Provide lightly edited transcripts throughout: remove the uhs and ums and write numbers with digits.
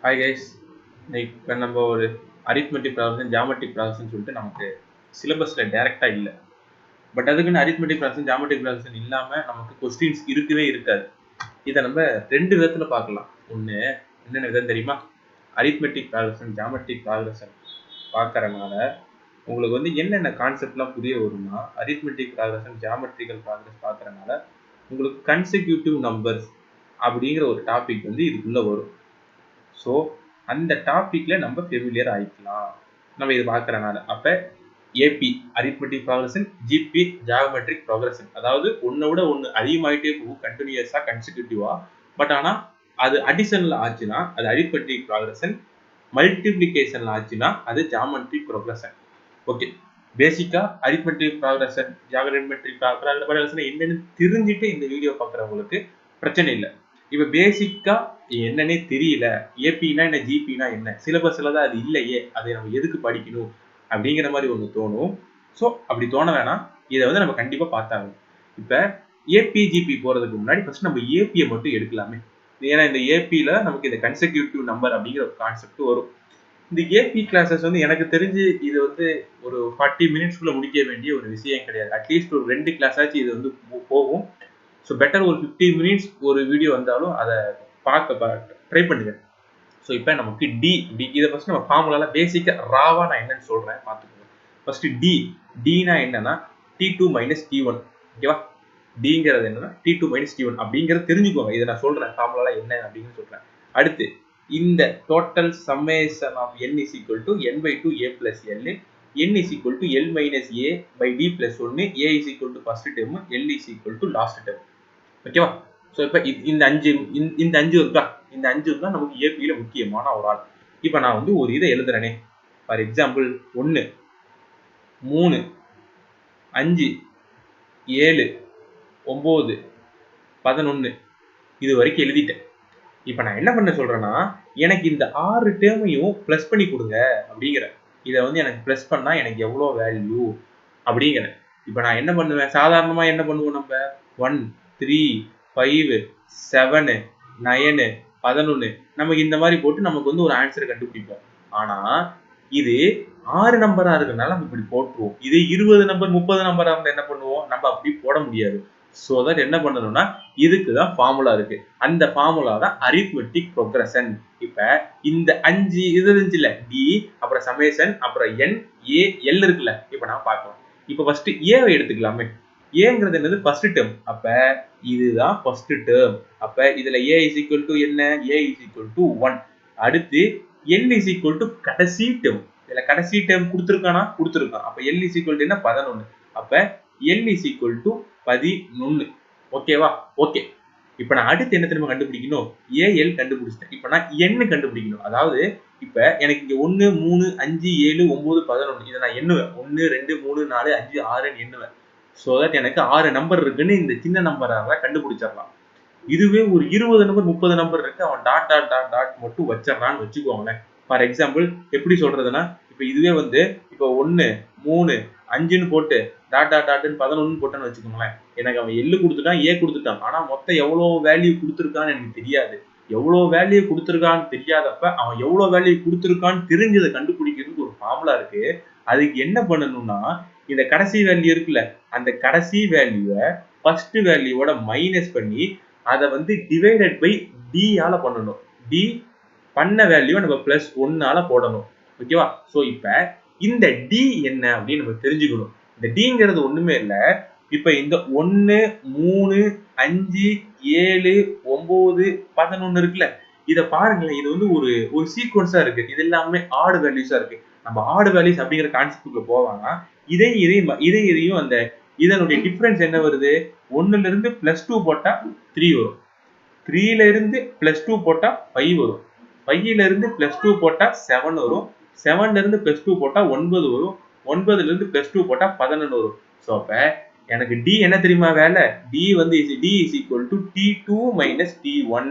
Hi guys, இப்போ நம்ம ஒரு அரித்மெட்டிக் ப்ராசஸ் ஜாமெட்ரிக் ப்ராசஸ்ன்னு சொல்லிட்டு நமக்கு சிலபஸில் டேரெக்டாக இல்லை. பட் அதுக்குன்னு அரித்மெட்டிக் ப்ராசஸ் ஜாமெட்ரிக் ப்ராசஸ் இல்லாமல் நமக்கு கொஸ்டின்ஸ் இருக்கவே இருக்காது. இதை நம்ம ரெண்டு விதத்தில் பார்க்கலாம். ஒன்று என்னென்ன விதம் தெரியுமா? அரித்மெட்டிக் ப்ராசஸ் ஜாமெட்ரிக் ப்ராசஸ் பார்க்கறனால உங்களுக்கு வந்து என்னென்ன கான்செப்ட்லாம் புரிய வரும்னா, அரித்மெட்டிக் ப்ராசஸ் ஜாமெட்ரிக்கல் ப்ராசஸ் பார்க்கறனால உங்களுக்கு கன்சிக்யூட்டிவ் நம்பர்ஸ் அப்படிங்கிற ஒரு டாபிக் வந்து இதுக்குள்ளே வரும். ஸோ அந்த டாப்பிக்கில் நம்ம ஃபெமிலியர் ஆகிக்கலாம் நம்ம இது பார்க்குறனால. அப்போ AP arithmetic progression, GP geometric progression, அதாவது ஒன்றை விட ஒன்று அதிகமாகிட்டே போகும் கண்டினியூஸாக கன்சிக்யூட்டிவாக. பட் ஆனால் அது அடிஷனில் ஆச்சுன்னா அது அரித்மெட்டிக் ப்ராக்ரஷன், மல்டிப்ளிகேஷனில் ஆச்சுன்னா அது ஜியோமெட்ரிக் ப்ராக்ரஷன். ஓகே, பேசிக்காக அரித்மெட்டிக் ப்ராக்ரஷன் ஜியோமெட்ரிக் ப்ராக்ரஷன் என்னன்னு தெரிஞ்சுட்டு இந்த வீடியோ பார்க்குறவங்களுக்கு பிரச்சனை இல்லை. இப்போ பேசிக்கா என்னன்னே தெரியல, ஏபினா என்ன ஜிபினா என்ன, சிலபஸ்ல தான் அது இல்லையே, அதை நம்ம எதுக்கு படிக்கணும் அப்படிங்கிற மாதிரி ஒன்று தோணும். ஸோ அப்படி தோண வேணாம், இதை வந்து நம்ம கண்டிப்பாக பார்த்தாங்க. இப்போ ஏபி ஜிபி போகிறதுக்கு முன்னாடி ஃபர்ஸ்ட் நம்ம ஏபியை மட்டும் எடுக்கலாமே. ஏன்னா இந்த ஏபியில் நமக்கு இந்த கன்செக்யூட்டிவ் நம்பர் அப்படிங்கிற ஒரு கான்செப்ட் வரும். இந்த ஏபி கிளாஸஸ் வந்து எனக்கு தெரிஞ்சு இது வந்து ஒரு 40 மினிட்ஸ்க்குள்ள முடிக்க வேண்டிய ஒரு விஷயம் கிடையாது. அட்லீஸ்ட் ஒரு 2 கிளாஸ் ஆச்சு இது வந்து போகும். ஸோ பெட்டர் ஒரு 15 மினிட்ஸ் ஒரு வீடியோ வந்தாலும் அதை பார்க்க ட்ரை பண்ணுங்க. ஸோ இப்போ நமக்கு டி இதை ஃபர்ஸ்ட் நம்ம ஃபார்முலால பேசிக்காக ராவா நான் என்னன்னு சொல்றேன் பார்த்துக்கோங்க. ஃபர்ஸ்ட் டினா என்னன்னா T2 மைனஸ் T1. ஓகேவா? டிங்கிறது என்னன்னா T2 மைனஸ் T1 அப்படிங்கிறது தெரிஞ்சுக்கோங்க. இதை நான் சொல்றேன் ஃபார்முலால என்ன அப்படின்னு சொல்றேன். அடுத்து இந்த total summation of n is equal to n by 2 a plus l, n is equal to l minus a by d plus 1, a is equal to first term, l is equal to last term. ஓகேவா? So இப்போ இந்த அஞ்சு இருக்கா, இந்த அஞ்சு தான் நமக்கு ஏபியில முக்கியமான ஒரு ஆள். இப்போ நான் வந்து ஒரு இதை எழுதுறேனே, ஃபார் எக்ஸாம்பிள் 1, 3, 5, 7, 9, 11 இது வரைக்கும் எழுதிட்டேன். இப்போ நான் என்ன பண்ண சொல்றேன்னா, எனக்கு இந்த 6 டேர்மையும் பிளஸ் பண்ணி கொடுங்க அப்படிங்கிறேன். இதை வந்து எனக்கு பிளஸ் பண்ணா எனக்கு எவ்வளோ வேல்யூ அப்படிங்கிறேன். இப்போ நான் என்ன பண்ணுவேன், சாதாரணமா என்ன பண்ணுவோம் நம்ம 1, 3, 5, 7, 9, 11 நமக்கு இந்த மாதிரி போட்டு நமக்கு வந்து ஒரு ஆன்சர் கண்டுபிடிப்போம். ஆனா இது 6 நம்பரா இருக்கனால நம்ம இப்படி போட்டுருவோம். இது 20 நம்பர் 30 நம்பரா இருந்தா என்ன பண்ணுவோம், நம்ம அப்படி போட முடியாது. ஸோ தட் என்ன பண்ணணும்னா இதுக்கு தான் ஃபார்முலா இருக்கு. அந்த ஃபார்முலா தான் அரித்மெட்டிக் ப்ரோக்ரஷன். இப்ப இந்த 5 இது இருந்துச்சுல, டி அப்புறம் சமேஷன் அப்புறம் என் ஏ எல் இருக்குல்ல, இப்ப நான் பார்க்கலாம். இப்ப ஃபர்ஸ்ட் ஏவை எடுத்துக்கலாமே. ஏங்கிறது என்னது, ஃபர்ஸ்ட் டேர்ம். அப்ப இதுதான் ஃபர்ஸ்ட் டேர்ம். அப்ப இதுல ஏ இஸ் ஈக்குவல் டு என்ன, ஏ இஸ் ஈக்குவல் டு 1. அடுத்து எல் இஸ் ஈக்குவல் டு கடைசி டேர்ம். இதுல கடைசி டேர்ம் கொடுத்துருக்கானா, கொடுத்துருக்கான். அப்ப எல் இஸ் ஈக்குவல் டு என்ன, 11. அப்ப எல் இஸ் ஈக்குவல் டு 11. ஓகேவா? ஓகே, இப்ப நான் அடுத்து என்ன திரும்ப கண்டுபிடிக்கணும், ஏஎல் கண்டுபிடிச்சிட்டேன். இப்ப நான் எண்ணு கண்டுபிடிக்கணும். அதாவது இப்ப எனக்கு இங்க 1, 3, 5, 7, 9, 11 இதை நான் எண்ணுவேன். 1, 2, 3, 4, 5, 6 எண்ணுவேன். ஸோ தட் எனக்கு 6 நம்பர் இருக்குன்னு இந்த சின்ன நம்பராக கண்டுபிடிச்சிடலாம். இதுவே ஒரு 20 நம்பர் 30 நம்பர் இருக்கு, அவன் டாட் டாட் டாட் டாட் மட்டும் வச்சிடறான்னு வச்சுக்கோங்களேன். ஃபார் எக்ஸாம்பிள் எப்படி சொல்றதுன்னா, இப்ப இதுவே வந்து இப்போ 1, 3, 5ன்னு போட்டு டாட் டாட் டாட்னு 11 போட்டேன்னு வச்சுக்கோங்களேன். எனக்கு அவன் எல்லு கொடுத்துட்டான், ஏ கொடுத்துட்டான். ஆனா மொத்தம் எவ்வளவு வேல்யூ கொடுத்துருக்கான்னு எனக்கு தெரியாது. எவ்வளவு வேல்யூ கொடுத்துருக்கான்னு தெரியாதப்ப அவன் எவ்வளவு வேல்யூ கொடுத்துருக்கான்னு தெரிஞ்சதை கண்டுபிடிக்கிறதுக்கு ஒரு ஃபார்முலா இருக்கு. அதுக்கு என்ன பண்ணணும்னா, இந்த கடைசி வேல்யூ இருக்குல்ல, அந்த கடைசி வேல்யூவை ஃபர்ஸ்ட் வேல்யூவோட மைனஸ் பண்ணி அதை வந்து டிவைடட் பை டி ஆல பண்ணணும். டி பண்ண வேல்யூ நம்ம பிளஸ் 1 போடணும். ஓகேவா? ஸோ இப்ப இந்த டி என்ன அப்படின்னு நம்ம தெரிஞ்சுக்கணும். இந்த டிங்கிறது ஒண்ணுமே இல்லை. இப்ப இந்த 1, 3, 5, 7, 9, 11 இருக்குல்ல, இதை பாருங்களேன். இது வந்து ஒரு சீக்வன்ஸா இருக்கு. இது எல்லாமே ஆட் வேல்யூஸா இருக்கு. நம்ம ஆட் வேல்யூஸ் அப்படிங்கிற கான்செப்டுக்குள்ள போவாங்க. இதையும் அந்த இதனுடைய டிஃபரன்ஸ் என்ன வருது, 1ல இருந்து +2 போட்டா 3 வரும். 3ல இருந்து +2 போட்டா 5 வரும். 5ல இருந்து +2 போட்டா 7 வரும். 7ல இருந்து +2 போட்டா 9 வரும். 9ல இருந்து +2 போட்டா 11 வரும். ஸோ அப்ப எனக்கு டி என்ன தெரியுமா வேலை, டி வந்து d is equal to T2 minus T1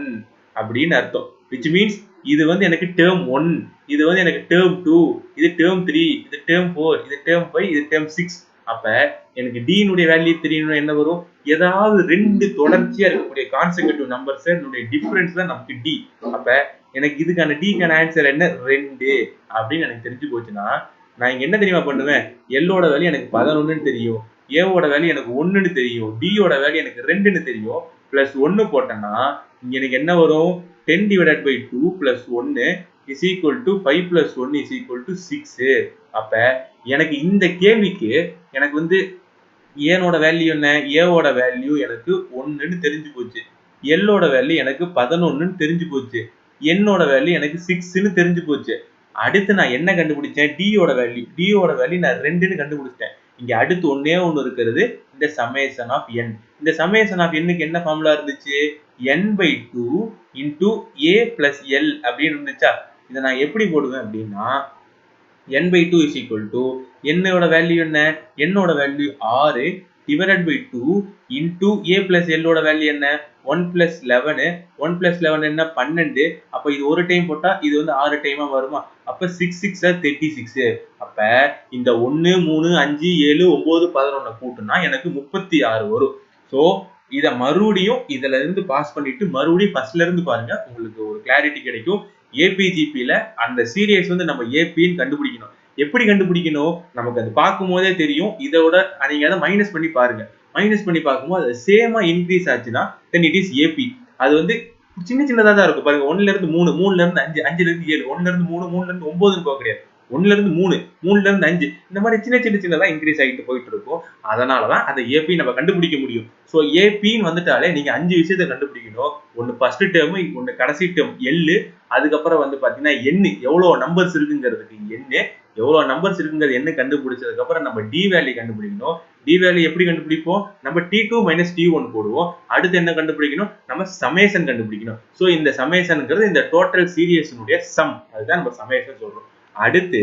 அப்படின்னு அர்த்தம். விச் மீன்ஸ் இது வந்து எனக்கு டேர்ம் 1, இது வந்து எனக்கு டேர்ம் 2, இது டேர்ம் 3, இது டேர்ம் 4, இது டேர்ம் 5, இது டேர்ம் 6. அப்ப எனக்கு டினுடைய வேல்யூ தெரியணும், என்ன வரும், ஏதாவது 2 தொடர்ச்சியா இருக்கக்கூடிய கான்செக்யூட்டிவ் நம்பர்ஸ் டிஃபரன்ஸ் தான் நமக்கு டி. அப்ப எனக்கு இதுக்கான டீக்கான ஆன்சர் என்ன 2 அப்படின்னு எனக்கு தெரிஞ்சு போச்சுன்னா நான் இங்க என்ன தெரியுமா பண்ணுவேன், எல்லோட வேல்யூ எனக்கு 11ன்னு தெரியும், ஏவோட வேல்யூ எனக்கு 1ன்னு தெரியும், டியோட வேல்யூ எனக்கு 2ன்னு தெரியும், பிளஸ் 1 போட்டேன்னா இங்க எனக்கு என்ன வரும், 10 divided by 2 plus 1 is equal to 5 plus 1 is equal to 6. அப்ப எனக்கு இந்த கேள்விக்கு எனக்கு வந்து ஏனோட வேல்யூ என்ன, ஏவோட வேல்யூ எனக்கு 1ன்னு தெரிஞ்சு போச்சு, எல்லோட வேல்யூ எனக்கு 11ன்னு தெரிஞ்சு போச்சு, என்னோட வேல்யூ எனக்கு 6ன்னு தெரிஞ்சு போச்சு. அடுத்து நான் என்ன கண்டுபிடிச்சேன், டியோட வேல்யூ நான் 2ன்னு கண்டுபிடிச்சிட்டேன். இங்க அடுத்து ஒன்னே ஒன்னு இருக்கிறது இந்த சமேஷன் ஆஃப் n. இந்த சமேஷன் ஆஃப் n க்கு என்ன ஃபார்முலா இருந்துச்சு, n/2 into a plus l அப்படின்னு இருந்துச்சா. இதை நான் எப்படி போடுவேன் அப்படின்னா n/2 is equal to என்னோட வேல்யூ என்ன, என்னோட value 6 divided by 2 into a plus l ஓட வேல்யூ என்ன 1 plus 11, 1 plus 11 என்ன 12. அப்ப இது ஒரு டைம் போட்டா இது வந்து 6 டைமா வருமா, அப்ப 6 6 36. அப்ப இந்த 1 3 5 7 9 11 கூட்டுனா எனக்கு 36 வரும். சோ இத மறுபடியும் இதுல இருந்து பாஸ் பண்ணிட்டு மறுபடியும் ஃபர்ஸ்ட்ல இருந்து பாருங்க, உங்களுக்கு ஒரு கிளாரிட்டி கிடைக்கும். ஏபிஜிபில அந்த சீரியஸ் வந்து நம்ம ஏபின்னு கண்டுபிடிக்கணும். எப்படி கண்டுபிடிக்கணும், நமக்கு அது பார்க்கும் போதே தெரியும். இதோட நீங்க அதை மைனஸ் பண்ணி பாருங்க, மைனஸ் பண்ணி பார்க்கும்போது அது சேமா இன்க்ரீஸ் ஆச்சுன்னா தென் இட் இஸ் ஏபி. அது வந்து சின்ன சின்னதா தான் இருக்கும் பாருங்க, 1ல இருந்து 3, 3ல இருந்து 5, 5ல இருந்து 7, 1ல இருந்து 3, 3ல இருந்து 9ன்னு போக கிடையாது, 1ல இருந்து 3, 3ல இருந்து 5, இந்த மாதிரி சின்னதா இன்க்ரீஸ் ஆகிட்டு போயிட்டு இருக்கும். அதனாலதான் அதை ஏபி நம்ம கண்டுபிடிக்க முடியும். சோ ஏபின்னு வந்துட்டாலே நீங்க 5 விஷயத்தை கண்டுபிடிக்கணும். ஒன்னு ஃபர்ஸ்ட் டேர்ம், ஒன்னு கடைசி டேர்ம் எல், அதுக்கப்புறம் வந்து பாத்தீங்கன்னா என் எவ்வளவு நம்பர்ஸ் இருக்குங்கிறதுக்கு என் எவ்வளவு நம்பர்ஸ் இருக்குங்கிறது என்ன கண்டுபிடிச்சதுக்கு அப்புறம் நம்ம டி வேல்யூ கண்டுபிடிக்கணும். டி வேல்யூ எப்படி கண்டுபிடிப்போம், நம்ம t2 minus t1 போடுவோம். அடுத்து என்ன கண்டுபிடிக்கணும், நம்ம சமேஷன் கண்டுபிடிக்கணும். சோ இந்த சமேஷன்ங்கிறது இந்த டோட்டல் சீரியஸ்னுடைய சம், அதுதான் நம்ம சமேஷன் சொல்றோம். அடுத்து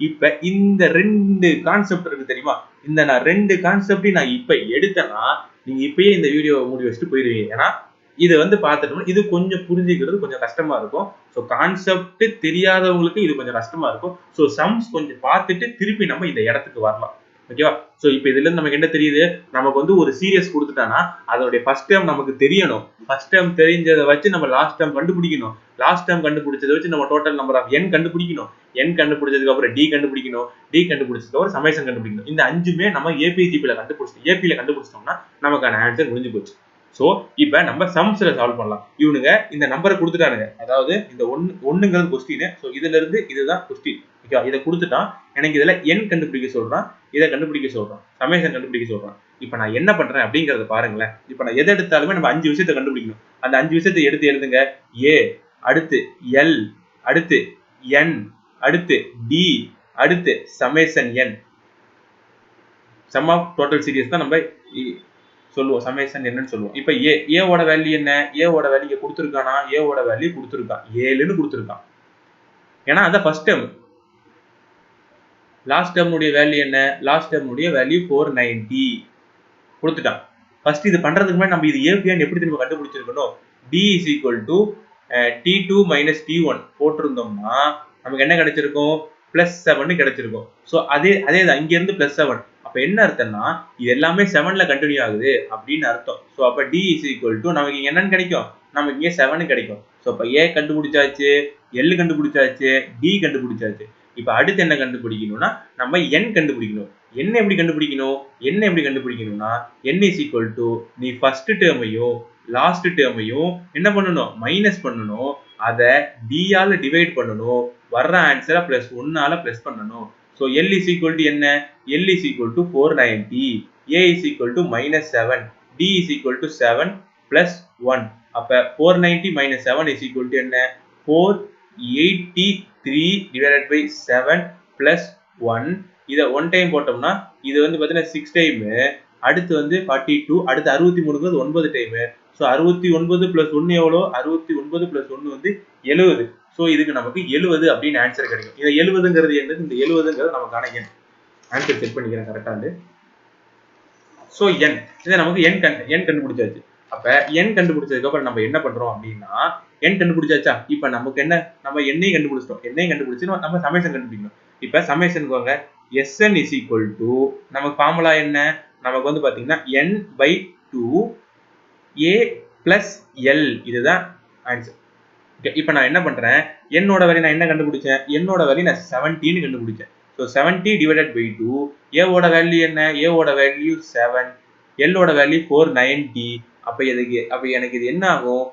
இப்ப இந்த 2 கான்செப்ட் இருக்கு தெரியுமா, இந்த நான் 2 கான்செப்டையும் நான் இப்ப எடுத்தேன்னா நீங்க இப்பயே இந்த வீடியோ மூடி வச்சுட்டு போயிருவீங்க. ஏன்னா இது வந்து பார்த்துட்டோம்னா இது கொஞ்சம் புரிஞ்சுக்கிறது கொஞ்சம் கஷ்டமா இருக்கும். ஸோ கான்செப்ட் தெரியாதவங்களுக்கு இது கொஞ்சம் கஷ்டமா இருக்கும். ஸோ சம்ஸ் கொஞ்சம் பார்த்துட்டு திருப்பி நம்ம இந்த இடத்துக்கு வரலாம். ஓகேவா. ஸோ இப்போ இதுல இருந்து நமக்கு என்ன தெரியுது, நமக்கு வந்து ஒரு சீரியஸ் கொடுத்துட்டானா அதோடைய ஃபர்ஸ்ட் டேர்ம் நமக்கு தெரியணும். ஃபர்ஸ்ட் டேர்ம் தெரிஞ்சதை வச்சு நம்ம லாஸ்ட் டேர்ம் கண்டுபிடிக்கணும். லாஸ்ட் டேர்ம் கண்டுபிடிச்சதை வச்சு நம்ம டோட்டல் நம்பர் ஆஃப் n கண்டுபிடிக்கணும். n கண்டுபிடிச்சதுக்கு அப்புறம் d கண்டுபிடிக்கணும். d கண்டுபிடிச்சதுக்கு அப்புறம் சமேஷன் கண்டுபிடிக்கணும். இந்த 5மே நம்ம ஏபிஜிபில கண்டுபிடிச்சோம். ஏபில கண்டுபிடிச்சோம்னா நமக்கான ஆன்சர் முடிஞ்சு போச்சு. சோ இப்ப நம்ம சம்ஸ்ல சால்வ் பண்ணலாம். இவனுங்க இந்த நம்பரை கொடுத்துட்டானுங்க, அதாவது இந்த ஒண்ணுங்கிறது கொஸ்டின். சோ இதுல இருந்து இதுதான் கொஸ்டின். ஓகே, இதை கொடுத்துட்டான், எனக்கு இதுல n கண்டுபிடிக்க சொல்றான், இதை கண்டுபிடிக்க சொல்றான், சமேஷன் கண்டுபிடிக்க சொல்றான். இப்ப நான் என்ன பண்றேன் அப்படிங்கறத பாருங்களேன். இப்ப நான் எதை எடுத்தாலுமே நம்ம 5 விஷயத்தை கண்டுபிடிக்கணும். அந்த 5 விஷயத்தை எடுத்து எழுதுங்க. a, அடுத்து l, அடுத்து n, அடுத்து d, அடுத்து summation n. Sum of total series தான் நம்ம சொல்லுவோம், சமேஷன் என்னன்னு சொல்லுவோம். இப்ப ஏ ஓட வேல்யூ என்ன, ஏ ஓட வேல்யூ கொடுத்துருக்கானா, ஏ ஓட வேல்யூ கொடுத்துருக்கான், 7ன்னு கொடுத்துருக்கான். ஏன்னா அதான் ஃபர்ஸ்ட் டேர்ம். லாஸ்ட் டேர்ம் உடைய வேல்யூ என்ன, லாஸ்ட் டேர்ம் உடைய வேல்யூ 490 கொடுத்துட்டான். ஃபர்ஸ்ட் இது பண்றதுக்கு முன்னாடி நம்ம இது ஏபியான்னு எப்படி திரும்ப கண்டுபிடிச்சிருக்கணும், d is equal to t2 minus t1 போட்டிருந்தோம்னா நமக்கு என்ன கிடைச்சிருக்கும், +7 கிடைச்சிருக்கும். ஸோ அதேதான் இங்க இருந்து +7. அப்ப என்ன அர்த்தம்னா இது எல்லாமே 7ல கண்டினியூ ஆகுது அப்படின்னு அர்த்தம். ஸோ அப்ப d is equal to நமக்கு இங்க என்னன்னு கிடைக்கும், நமக்கு இங்க 7 கிடைக்கும். ஸோ அப்ப a கண்டுபிடிச்சாச்சு, l கண்டுபிடிச்சாச்சு, d கண்டுபிடிச்சாச்சு. இப்ப அடுத்து என்ன கண்டுபிடிக்கணும்னா நம்ம n கண்டுபிடிக்கணும். என்ன எப்படி கண்டுபிடிக்கணும், என்ன எப்படி கண்டுபிடிக்கணும்னா n is equal to நீ ஃபர்ஸ்ட் டேர்மையும் லாஸ்ட் டேர்மையும் என்ன பண்ணணும், மைனஸ் பண்ணணும். அதை d ஆல டிவைட் பண்ணணும், வர்ற ஆன்சரை +1 ஆல பிளஸ் பண்ணணும். So L is equal to என்ன, L is equal to 490, A is equal to -7, D is equal to 7 plus 1. அப்ப 490 minus 7 is equal to என்ன, 483 divided by 7 plus 1. இதை 1 டைம் போட்டோம்னா இது வந்து பார்த்தீங்கன்னா 6 டைம், அடுத்து வந்து 42, அடுத்து 63ங்கிறது 9 டைம். ஸோ 69 plus 1 எவ்வளோ, 69 plus 1 வந்து 70. ஸோ இதுக்கு நமக்கு 70 அப்படின்னு ஆன்சர் கிடைக்கும். இதை 70ங்கிறது என்னது, இந்த 70ங்கிறது நமக்கான எண். ஆன்சர் செக் பண்ணிக்கிறேன் கரெக்டாண்டு. ஸோ என் இதை நமக்கு என் கண்டுபிடிச்சாச்சு. அப்ப என் கண்டுபிடிச்சதுக்கு அப்புறம் நம்ம என்ன பண்றோம் அப்படின்னா, என் கண்டுபிடிச்சாச்சா, இப்ப நமக்கு என்ன, நம்ம எண்ணையும் கண்டுபிடிச்சிட்டோம். எண்ணையும் கண்டுபிடிச்சு நம்ம சமேஷன் கண்டுபிடிக்கணும். இப்ப சமேஷனுக்கு வாங்க. Sn is equal to நமக்கு ஃபார்முலா என்ன, நமக்கு வந்து பாத்தீங்கன்னா n/2 a plus l, இதுதான் ஆன்சர். இப்போ நான் என்ன பண்றேன், என்னோட வேல்யூ நான் என்ன கண்டுபிடிச்சேன், என்னோட வேல்யூ நான் 17 கண்டுபிடிச்சேன். ஸோ 70 டிவைடட் பை 2, ஏவோட வேல்யூ என்ன, ஏவோட வேல்யூ 7, எல்லோட வேல்யூ 490. அப்போ எனக்கு இது என்ன ஆகும்,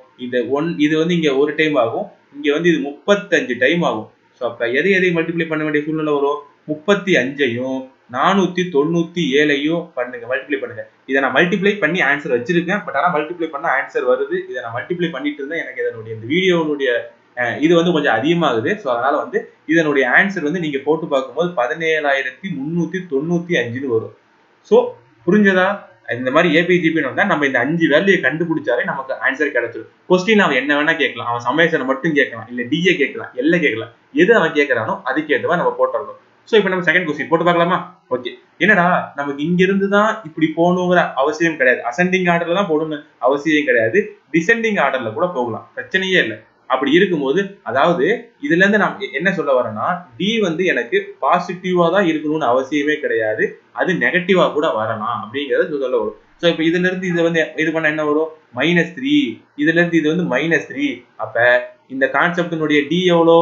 இது வந்து இங்க ஒரு டைம் ஆகும், இங்க வந்து இது 35 டைம் ஆகும். ஸோ அப்போ எதை மல்டிப்ளை பண்ண வேண்டிய சூழ்நிலை வரும், 35ஐயும் 497ஐயும் பண்ணுங்க, மல்டிப்ளை பண்ணுங்க. இதை நான் மல்டிப்ளை பண்ணி ஆன்சர் வச்சிருக்கேன், பட் ஆனால் மல்டிப்ளை பண்ண ஆன்சர் வருது. இதை நான் மல்டிப்ளை பண்ணிட்டு இருந்தேன், எனக்கு இதனுடைய இந்த வீடியோனுடைய இது வந்து கொஞ்சம் அதிகமாகுது. ஸோ அதனால வந்து இதனுடைய ஆன்சர் வந்து நீங்க போட்டு பார்க்கும்போது 17,395 வரும். ஸோ புரிஞ்சதா, இந்த மாதிரி ஏபிஜிபி வந்தா நம்ம இந்த 5 வேல்யூ கண்டுபிடிச்சாலே நமக்கு ஆன்சர் கிடைச்சிடும். கொஸ்டின் அவன் என்ன வேணா கேட்கலாம், அவன் சமேஷனை மட்டும் கேட்கலாம், இல்ல டிஏ கேட்கலாம், எல்ல கேட்கலாம், எது அவன் கேட்கறானோ அதுக்கு ஏற்றவா நம்ம போட்டுறோம். ஸோ இப்போ நம்ம செகண்ட் கொஸ்டின் போட்டு பார்க்கலாமா? ஓகே, என்னடா நமக்கு இங்க இருந்து தான் இப்படி போகணுங்கிற அவசியம் கிடையாது, அசெண்டிங் ஆர்டர்ல தான் போகணும்னு அவசியம் கிடையாது, டிசெண்டிங் ஆர்டர்ல கூட போகலாம், பிரச்சனையே இல்லை. அப்படி இருக்கும்போது அதாவது இதுல இருந்து நான் என்ன சொல்ல வரேன்னா, டி வந்து எனக்கு பாசிட்டிவா தான் இருக்கணும்னு அவசியமே கிடையாது, அது நெகட்டிவா கூட வரலாம் அப்படிங்கறது சொல்ல வரும். ஸோ இப்போ இதுல இருந்து இது வந்து இது பண்ண என்ன வரும், -3, இதுல இருந்து இது வந்து -3. அப்ப இந்த கான்செப்டினுடைய டி எவ்வளோ,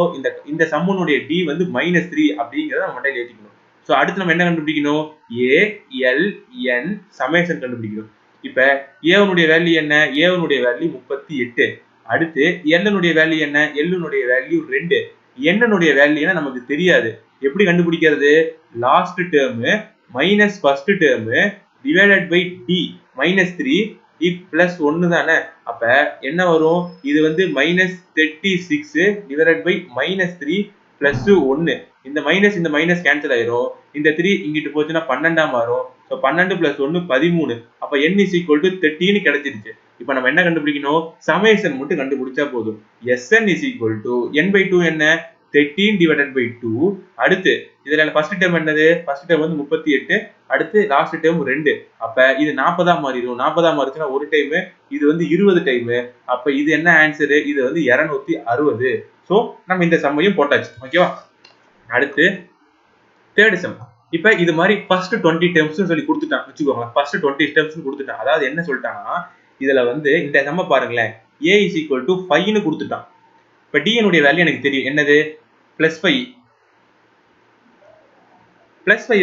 இந்த சம்முனுடைய டி வந்து -3 அப்படிங்கறத நம்ம மண்டையில ஏற்றிக்கணும். ஸோ அடுத்து நம்ம என்ன கண்டுபிடிக்கணும், ஏ எல் என் சமேஷன் கண்டுபிடிக்கணும். இப்ப ஏவனுடைய வேல்யூ என்ன, ஏவனுடைய வேல்யூ 38. அடுத்து எல்லுடைய வேல்யூ என்ன, எல்லுடைய வேல்யூ 2. என்னனுடைய வேல்யூ என்ன நமக்கு தெரியாது, எப்படி கண்டுபிடிக்கிறது, last term minus first term divided by d -3 plus 1 தானே. அப்ப என்ன வரும், இது வந்து -36 டிவைடட் பை -3 பிளஸ் 1. இந்த மைனஸ் கேன்சல் ஆயிரும், இந்த 3 இங்கிட்டு போச்சுன்னா 12 மாறும். So 12 plus 1 13. அப்ப n is equal to 13 கிடைச்சிருச்சு. இப்போ நம்ம என்ன கண்டுபிடிக்கணும், சமேஷன் மட்டும் கண்டுபிடிச்சா போதும். Sn is equal to n/2 என்ன, 13 divided by 2. அடுத்து இதுல ஃபர்ஸ்ட் டேர்ம் என்னது, ஃபர்ஸ்ட் டேர்ம் வந்து 38, அடுத்து லாஸ்ட் டேர்ம் 2. அப்ப இது 40 மாறிடும், 40 மாறிச்சுன்னா ஒரு டைம், இது வந்து 20 டைம். அப்ப இது என்ன ஆன்சர், இது வந்து 260. சோ நம்ம இந்த சம்மையும் போட்டாச்சு. ஓகேவா, அடுத்து தேர்ட் சம். இப்ப இது மாதிரி ஃபர்ஸ்ட் 20 டேர்ம்ஸ் சொல்லி கொடுத்துட்டான் வச்சுக்கோங்க, ஃபர்ஸ்ட் 20 டேர்ம்ஸ் கொடுத்துட்டான். அதாவது என்ன சொல்லிட்டான்னா, இதுல வந்து இந்த சம்ம பாருங்களேன், a is equal to 5 னு கொடுத்துட்டான். இப்ப d னுடைய வேல்யூ எனக்கு தெரியும், என்னது +5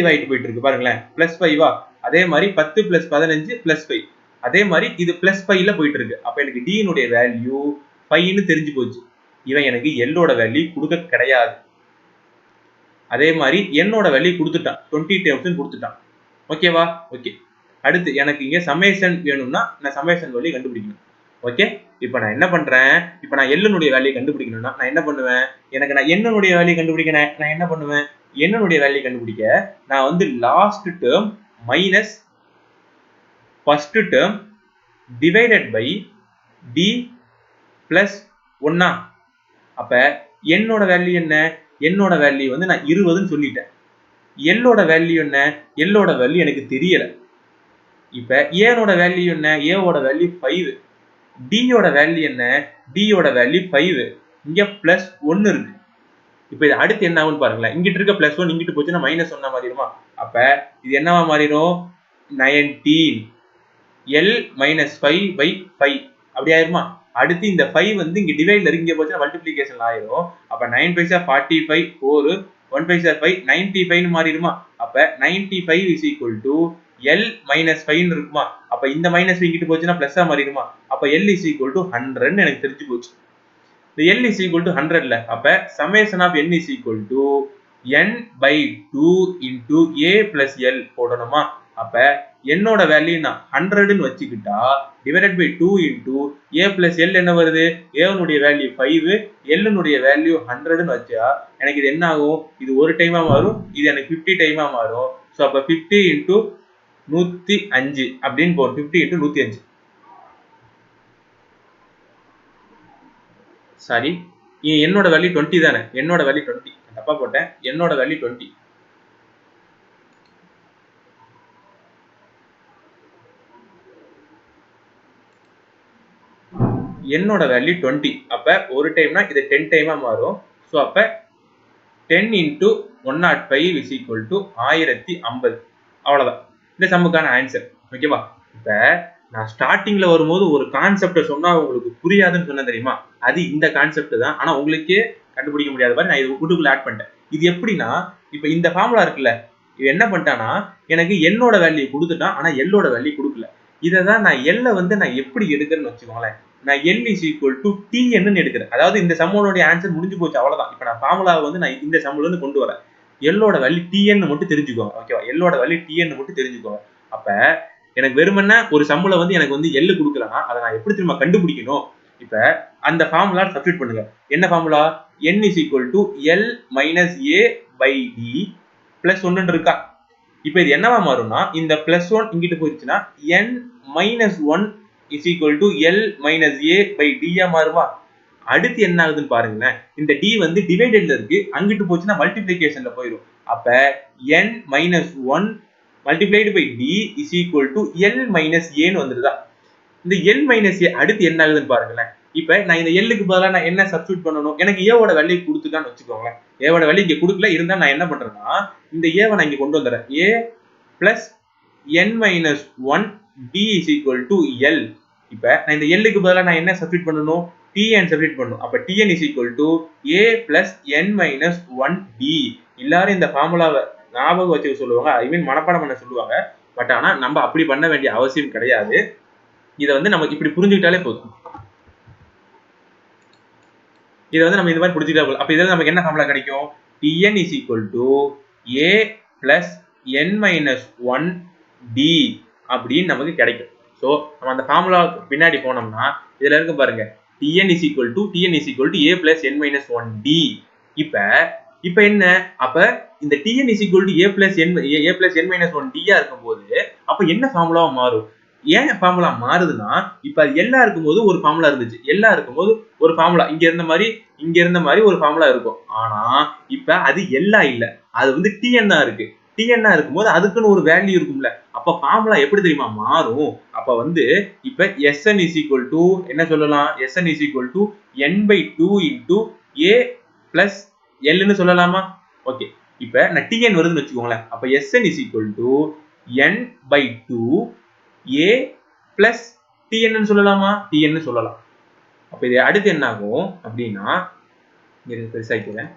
ஆயிட்டு போயிட்டு இருக்கு பாருங்களேன், +5 அதே மாதிரி 10 + 15 +5, அதே மாதிரி இது +5ல போயிட்டு இருக்கு. அப்ப எனக்கு d னுடைய வேல்யூ 5 னு தெரிஞ்சு போச்சு. இவன் எனக்கு l ஓட வேல்யூ கொடுக்க கிடையாது. அதே மாதிரி என்னோட வேல்யூ கொடுத்துட்டான், 20 டேர்ம்ஸ் கொடுத்துட்டான். ஓகேவா, ஓகே. அடுத்து எனக்கு இங்க சமேஷன் வேணும்னா நான் சமேஷன் வேல்யூ கண்டுபிடிக்கணும். ஓகே, இப்போ நான் என்ன பண்றேன், இப்போ நான் எல்லுடைய வேல்யூ கண்டுபிடிக்கணும்னா நான் என்ன பண்ணுவேன், எனக்கு நான் என்னுடைய வேல்யூ கண்டுபிடிக்க நான் என்ன பண்ணுவேன், என்னுடைய வேல்யூ கண்டுபிடிக்க நான் வந்து last term minus first term divided by d plus 1. அப்ப என்னோட வேல்யூ என்ன, என்னோட வேல்யூ வந்து நான் 20ன்னு சொல்லிட்டேன். எல்லோட வேல்யூ என்ன, எல்லோட வேல்யூ எனக்கு தெரியல. இப்ப ஏனோட வேல்யூ என்ன, ஏவோட வேல்யூ 5, டியோட வேல்யூ என்ன, டியோட வேல்யூ 5, இங்க +1 இருக்கு. இப்ப இது அடுத்து என்ன ஆகும்னு பாருங்களேன், இங்கிட்டு இருக்க +1 இங்கிட்டு போச்சுன்னா -1 மாறிடுமா. அப்ப இது என்னவா மாறிடும், 19 l - 5/5 அப்படி ஆயிருமா. அடுத்து இந்த 5 வந்து இங்க டிவைட்ல இங்க போச்சுன்னா மல்டிப்ளிகேஷன் ஆயிரும். அப்ப 9 பைசா 45, 4 1 பைசா 5 95 னு மாறிடுமா. அப்ப 95 is equal to l - 5 னு இருக்குமா. அப்ப இந்த மைனஸ் இங்கிட்டு போச்சுன்னா பிளஸ்ஸா மாறிடுமா. அப்ப l is equal to 100 னு எனக்கு தெரிஞ்சு போச்சு. இந்த l is equal to 100 ல அப்ப summation of n is equal to n/2 into a plus l போடணுமா. அப்ப என்னோட வேல்யூ நான் 100 னு வச்சுக்கிட்டா divided by 2 into a plus l என்ன வருது, a னுடைய வேல்யூ 5, l னுடைய வேல்யூ 100 னு வச்சா எனக்கு இது என்ன ஆகும், இது ஒரு டைமா மாறும், இது எனக்கு 50 டைமா மாறும். சோ அப்ப 50 into 105 அப்படினு போடும், 50 into 105. சாரி, என்னோட வேல்யூ 20 தானே, என்னோட வேல்யூ 20, தப்பா போட்டேன், என்னோட வேல்யூ 20. என்னோட வேல்யூ 20. அப்ப ஒரு டைம்னா இது 10 டைமா மாறும். சோ அப்ப 10 into 105 is equal to 1050. அவ்வளவுதான் இந்த சம்முக்கான ஆன்சர். ஓகேவா, இப்ப நான் ஸ்டார்டிங்ல வரும்போது ஒரு கான்செப்டை சொன்னா உங்களுக்கு புரியாதுன்னு சொன்ன தெரியுமா, அது இந்த கான்செப்ட் தான். ஆனா உங்களுக்கே கண்டுபிடிக்க முடியாத மாதிரி நான் இது கூட்டுக்குள்ள ஆட் பண்ணிட்டேன். இது எப்படின்னா, இப்ப இந்த ஃபார்முலா இருக்குல்ல, இது என்ன பண்ணிட்டானா எனக்கு என்னோட வேல்யூ கொடுத்துட்டான், ஆனா எல்லோட வேல்யூ கொடுக்கல. இதை தான் நான் எல்ல வந்து நான் எப்படி எடுக்கிறேன்னு வச்சுக்கோங்களேன். நான் எல் இஸ் ஈக்குவல் டு டிஎன்னு எடுக்கிறேன். அதாவது இந்த சம்மோட ஆன்சர் முடிஞ்சு போச்சு, அவ்வளவுதான். இப்ப நான் ஃபார்முலாவை வந்து நான் இந்த சம்முல இருந்து கொண்டு வரேன். எல்லோட வேல்யூ டிஎன் மட்டும் தெரிஞ்சுக்கோங்க. ஓகேவா, எல்லோட வேல்யூ டிஎன் மட்டும் தெரிஞ்சுக்கோங்க. அப்ப எனக்கு வெறுமனே ஒரு சம்முல வந்து எனக்கு வந்து எல் கொடுக்கலன்னா அதை நான் எப்படி திரும்ப கண்டுபிடிக்கணும். இப்ப அந்த ஃபார்முலா சப்ஸ்டிட் பண்ணுங்க. என்ன formula? n is equal to l minus a by d plus 1 இருக்கா. இப்ப இது என்னவா மாறும்னா, இந்த பிளஸ் 1 இங்கிட்டு போயிடுச்சுன்னா n minus 1 is equal to l minus a by d யா மாறுமா. அடுத்து என்ன ஆகுதுன்னு பாருங்களேன். இந்த d வந்து டிவைடட்ல இருக்கு, அங்கிட்டு போச்சுன்னா மல்டிப்ளிகேஷன்ல போயிடும். அப்ப n minus 1 multiplied by d is equal to l minus a ன்னு வந்துருதா. இந்த l minus a அடுத்து என்ன ஆகுதுன்னு பாருங்களேன். இப்ப நான் இந்த l க்கு பதிலா நான் என்ன சப்ஸ்டிட்யூட் பண்ணணும்? எனக்கு a ஓட வேல்யூ கொடுத்துட்டான்னு வச்சுக்கோங்க. a ஓட வேல்யூ இங்க கொடுக்கல, இருந்தா நான் என்ன பண்றேன்னா இந்த a வை நான் இங்க கொண்டு வந்துறேன். a plus n minus 1 d is equal to l. இப்ப நான் இந்த l க்கு பதிலா நான் என்ன சப்ஸ்டிட்யூட் பண்ணணும்? tn சப்ஸ்டிட்யூட் பண்ணணும். அப்ப tn is equal to a plus n minus 1 d. எல்லாரும் இந்த ஃபார்முலாவை ஞாபகம் வச்சுக்க சொல்லுவாங்க, ஐ மீன் மனப்பாடம் பண்ண சொல்லுவாங்க. பட் ஆனா நம்ம அப்படி பண்ண வேண்டிய அவசியம் கிடையாது. இதை வந்து நம்ம இப்படி புரிஞ்சுக்கிட்டாலே போதும். இதை வந்து நம்ம இந்த மாதிரி புரிஞ்சுக்கிட்டா போதும். அப்ப இதில் நமக்கு என்ன ஃபார்முலா கிடைக்கும்? tn is equal to a plus n minus 1 d அப்படின்னு நமக்கு கிடைக்கும். ஸோ நம்ம அந்த ஃபார்முலா பின்னாடி போனோம்னா இதுல இருக்கு பாருங்க, tn is equal to a plus n minus 1 d. இப்ப என்ன? அப்ப இந்த tn is equal to a plus n minus 1 d யா இருக்கும்போது அப்ப என்ன ஃபார்முலாவா மாறும்? ஏன் ஃபார்முலா மாறுதுன்னா, இப்ப எல்லா இருக்கும்போது ஒரு ஃபார்முலா இருந்துச்சு, எல்லா இருக்கும்போது ஒரு ஃபார்முலா இங்க இருந்த மாதிரி ஒரு ஃபார்முலா இருக்கும். ஆனா இப்ப அது எல்லா இல்ல, அது வந்து tn தான் இருக்கு. tn இருக்கும்போது அதுக்குன்னு ஒரு வேல்யூ இருக்கும்ல. அப்ப ஃபார்முலா எப்படி தெரியுமா மாறும்? அப்ப வந்து இப்ப sn is equal to என்ன சொல்லலாம்? sn is equal to n/2 into a plus l ன்னு சொல்லலாமா? ஓகே, இப்ப நான் tn வருதுன்னு வச்சுக்கோங்களேன். அப்ப sn is equal to n/2 a plus tn ன்னு சொல்லலாமா? tn ன்னு சொல்லலாம். அப்ப இது அடுத்து என்ன ஆகும் அப்படின்னா, பெருசாக்கிறேன்.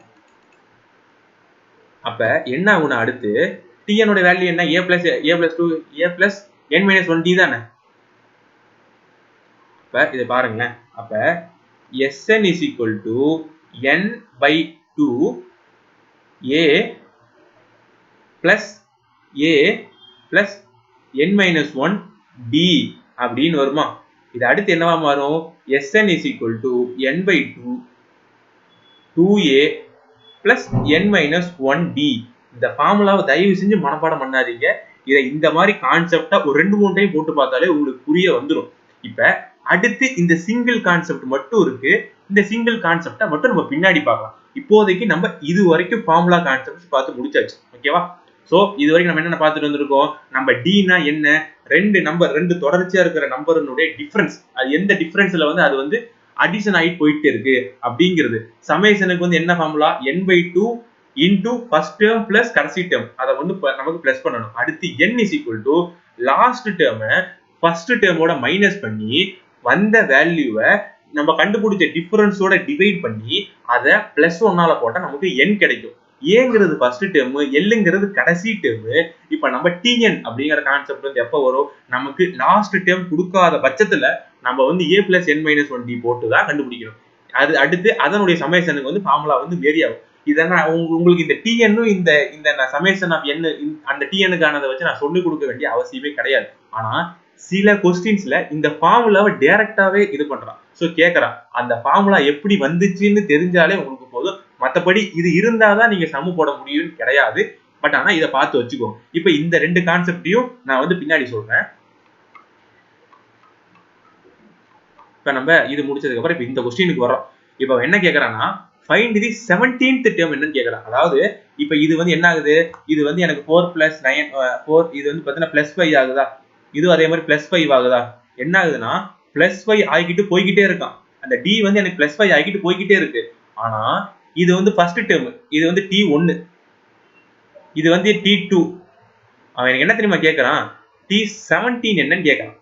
அப்ப என்ன ஆகும்னா அடுத்து tn ஓட வேல்யூ என்ன? a plus 2 a plus n minus 1 d தானே. அப்ப இதை பாருங்களேன். அப்ப sn is equal to n/2 a plus n minus 1 d அப்படின்னு வருமா? இது அடுத்து என்னவா மாறும்? sn is equal to n/2 2a plus n minus 1 d. இந்த ஃபார்முலாவை தயவு செஞ்சு மனப்பாடம் பண்ணாதீங்க. இதை இந்த மாதிரி கான்செப்டா ஒரு 2-3 டைம் போட்டு பார்த்தாலே உங்களுக்கு புரிய வந்துடும். இப்ப அடுத்து இந்த சிங்கிள் கான்செப்ட் மட்டும் இருக்கு. இந்த சிங்கிள் கான்செப்டை மட்டும் நம்ம பின்னாடி பார்க்கலாம். இப்போதைக்கு நம்ம இது வரைக்கும் ஃபார்முலா கான்செப்ட்ஸ் பார்த்து முடிச்சாச்சு. ஓகேவா? சோ இது வரைக்கும் நம்ம என்ன பார்த்துட்டு வந்திருக்கோம்? நம்ம dனா என்ன, ரெண்டு தொடர்ச்சியா இருக்கிற நம்பருடைய டிஃபரன்ஸ், அது எந்த டிஃபரன்ஸ்ல வந்து அது வந்து அடிஷன் ஆகிட்டு போயிட்டே இருக்கு அப்படிங்கிறது. சமேஷனுக்கு வந்து என்ன formula? n/2 into first term plus கடைசி term, அதை வந்து நமக்கு பிளஸ் பண்ணணும். அடுத்து n is equal to last term first டேர்மோட மைனஸ் பண்ணி வந்த வேல்யூவை நம்ம கண்டுபிடிச்ச டிஃபரன்ஸோட டிவைட் பண்ணி அதை +1 போட்டா நமக்கு n கிடைக்கும். ஏங்கிறது ஃபர்ஸ்ட் டேர்ம், எல்லுங்கிறது கடைசி டேர்ம். இப்ப நம்ம tn அப்படிங்கிற கான்செப்ட் வந்து எப்ப வரும்? நமக்கு லாஸ்ட் டேர்ம் கொடுக்காத பட்சத்துல நம்ம வந்து a plus n minus 1 d போட்டு தான் கண்டுபிடிக்கணும். அது அடுத்து அதனுடைய சமேஷனுக்கு வந்து ஃபார்முலா வந்து வேரி ஆகும். இதெல்லாம் உங்களுக்கு இந்த tn இந்த சமேஷன் ஆஃப் n அந்த tnக்கானதை வச்சு நான் சொல்லிக் கொடுக்க வேண்டிய அவசியமே கிடையாது. ஆனா சில கொஸ்டின்ஸ்ல இந்த ஃபார்முலாவை டைரக்டாவே இது பண்றான். சோ கேக்குறான், அந்த ஃபார்முலா எப்படி வந்துச்சுன்னு தெரிஞ்சாலே உங்களுக்கு போதும். மத்தபடி இது இருந்தாதான் நீங்க சமு போட முடியும்னு கிடையாது. பட் ஆனா இதை பார்த்து வச்சுக்கோங்க. இப்ப இந்த ரெண்டு கான்செப்டையும் நான் வந்து பின்னாடி சொல்றேன். இப்ப நம்ம இது முடிச்சதுக்கு அப்புறம் இப்ப இந்த கொஸ்டினுக்கு வரோம். இப்ப என்ன கேக்குறான்னா, ஃபைண்ட் தி 17th டேர்ம் என்னன்னு கேக்குறான். அதாவது இப்ப இது வந்து என்ன ஆகுது? இது வந்து எனக்கு 4 + 9 4 இது வந்து பாத்தீங்கன்னா +5 ஆகுதா? இது அதே மாதிரி +5 ஆகுதா? என்ன ஆகுதுன்னா +5 ஆகிட்டு போய்கிட்டே இருக்கான். அந்த d வந்து எனக்கு +5 ஆகிட்டு போய்கிட்டே இருக்கு. ஆனா இது வந்து ஃபர்ஸ்ட் டேர்ம், இது வந்து t1, இது வந்து t2. அவன் எனக்கு என்ன தெரியுமா கேக்குறான்? t17 என்னன்னு கேக்குறான்.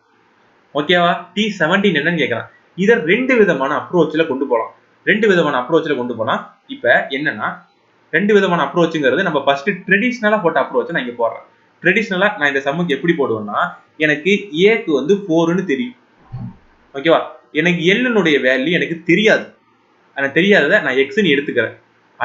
ஓகேவா? T17 என்னன்னு கேட்கறான். இத ரெண்டு விதமான அப்ரோச்ல கொண்டு போலாம். ரெண்டு விதமான அப்ரோச்ல கொண்டு போலாம். இப்ப என்னன்னா ரெண்டு விதமான அப்ரோச்ங்கிறது நம்ம ஃபர்ஸ்ட் ட்ரெடிஷனலா போட்ட அப்ரோச் நான் இங்க போடுறேன். ட்ரெடிஷனலா நான் இந்த சம்முக்கு எப்படி போடுவேன்னா எனக்கு a க்கு வந்து 4ன்னு தெரியும். ஓகேவா? எனக்கு l னுடைய வேல்யூ எனக்கு தெரியாது. எனக்கு தெரியாததை நான் x ன்னு எடுத்துக்கிறேன்.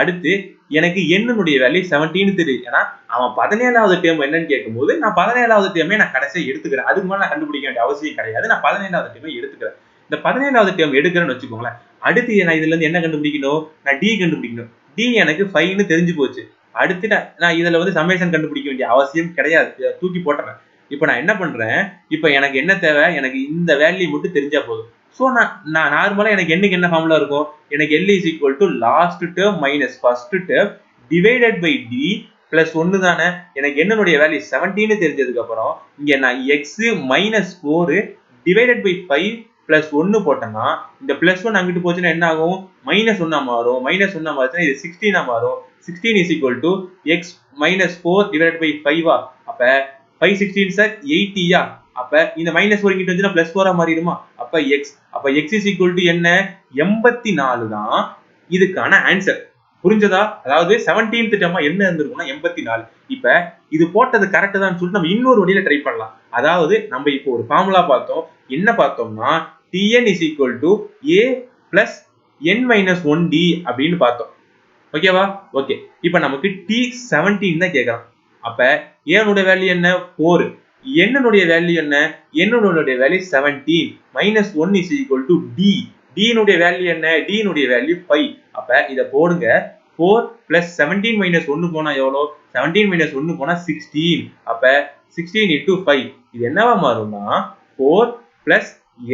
அடுத்து எனக்கு n னுடைய வேல்யூ 17 தெரியும். ஏன்னா அவன் 17வது டேர்ம் என்னன்னு கேட்கும்போது நான் 17வது டேர்மே நான் கடைசியா எடுத்துக்கிறேன். அதுக்கு மேல நான் கண்டுபிடிக்க வேண்டிய அவசியம் கிடையாது. நான் 17வது டேர்மை எடுத்துக்கிறேன். இந்த 17வது டேர்ம் எடுக்கிறேன்னு வச்சுக்கோங்களேன். அடுத்து நான் இதுல இருந்து என்ன கண்டுபிடிக்கணும்? நான் d கண்டுபிடிக்கணும். d எனக்கு 5ன்னு தெரிஞ்சு போச்சு. அடுத்து நான் இதுல வந்து சமேஷன் கண்டுபிடிக்க வேண்டிய அவசியம் கிடையாது. தூக்கி போட்டுறேன். இப்போ நான் என்ன பண்றேன்? இப்போ எனக்கு என்ன தேவை? எனக்கு இந்த வேல்யூ மட்டும் தெரிஞ்சா போதும். சோ நான் நார்மலா எனக்கு என்னக்கு என்ன ஃபார்முலா இருக்கும்? எனக்கு L is equal to last term minus first term divided by d plus 1 தானே. எனக்கு என்னனுடைய வேல்யூ 17 தெரிஞ்சதுக்கு அப்புறம் இங்க நான் x minus 4 divided by 5 plus 1 போட்டேன்னா இந்த plus 1 அங்கிட்டு போச்சுன்னா என்ன ஆகும்? minus 1 மாறும். minus 1 மாறுச்சுன்னா இது 16 மாறும். 16 is equal to x minus 4 divided by 5 அப்ப 5 16 சார் 80 யா? அப்ப இந்த மைனஸ் 4 இங்கிட்டு வந்துச்சுன்னா பிளஸ் 4 மாறிடுமா? அப்ப x is equal to என்ன? 84 தான் இதுக்கான ஆன்சர். புரிஞ்சதா? அதாவது 17th டேர்மா என்ன இருந்திருக்கும்னா 84. இப்ப இது போட்டது கரெக்ட் தான் சொல்லிட்டு நம்ம இன்னொரு வழியில ட்ரை பண்ணலாம். அதாவது நம்ம இப்போ ஒரு ஃபார்முலா பார்த்தோம். என்ன பார்த்தோம்னா Tn is equal to a plus n minus 1d அப்படின்னு பார்த்தோம். ஓகேவா? ஓகே. இப்போ நமக்கு T17 தான் கேக்குறான். அப்ப a னுடைய வேல்யூ என்ன? 4. n னுடைய வேல்யூ என்ன? n னுடைய value 17 minus 1 is equal to d. d னுடைய வேல்யூ என்ன? d னுடைய வேல்யூ 5. அப்ப இத போடுங்க. 4 plus 17 minus 1 போனா எவ்வளவு? 17 minus 1 போனா 16. அப்ப 16 into 5 இது என்னவா மாறும்னா 4 plus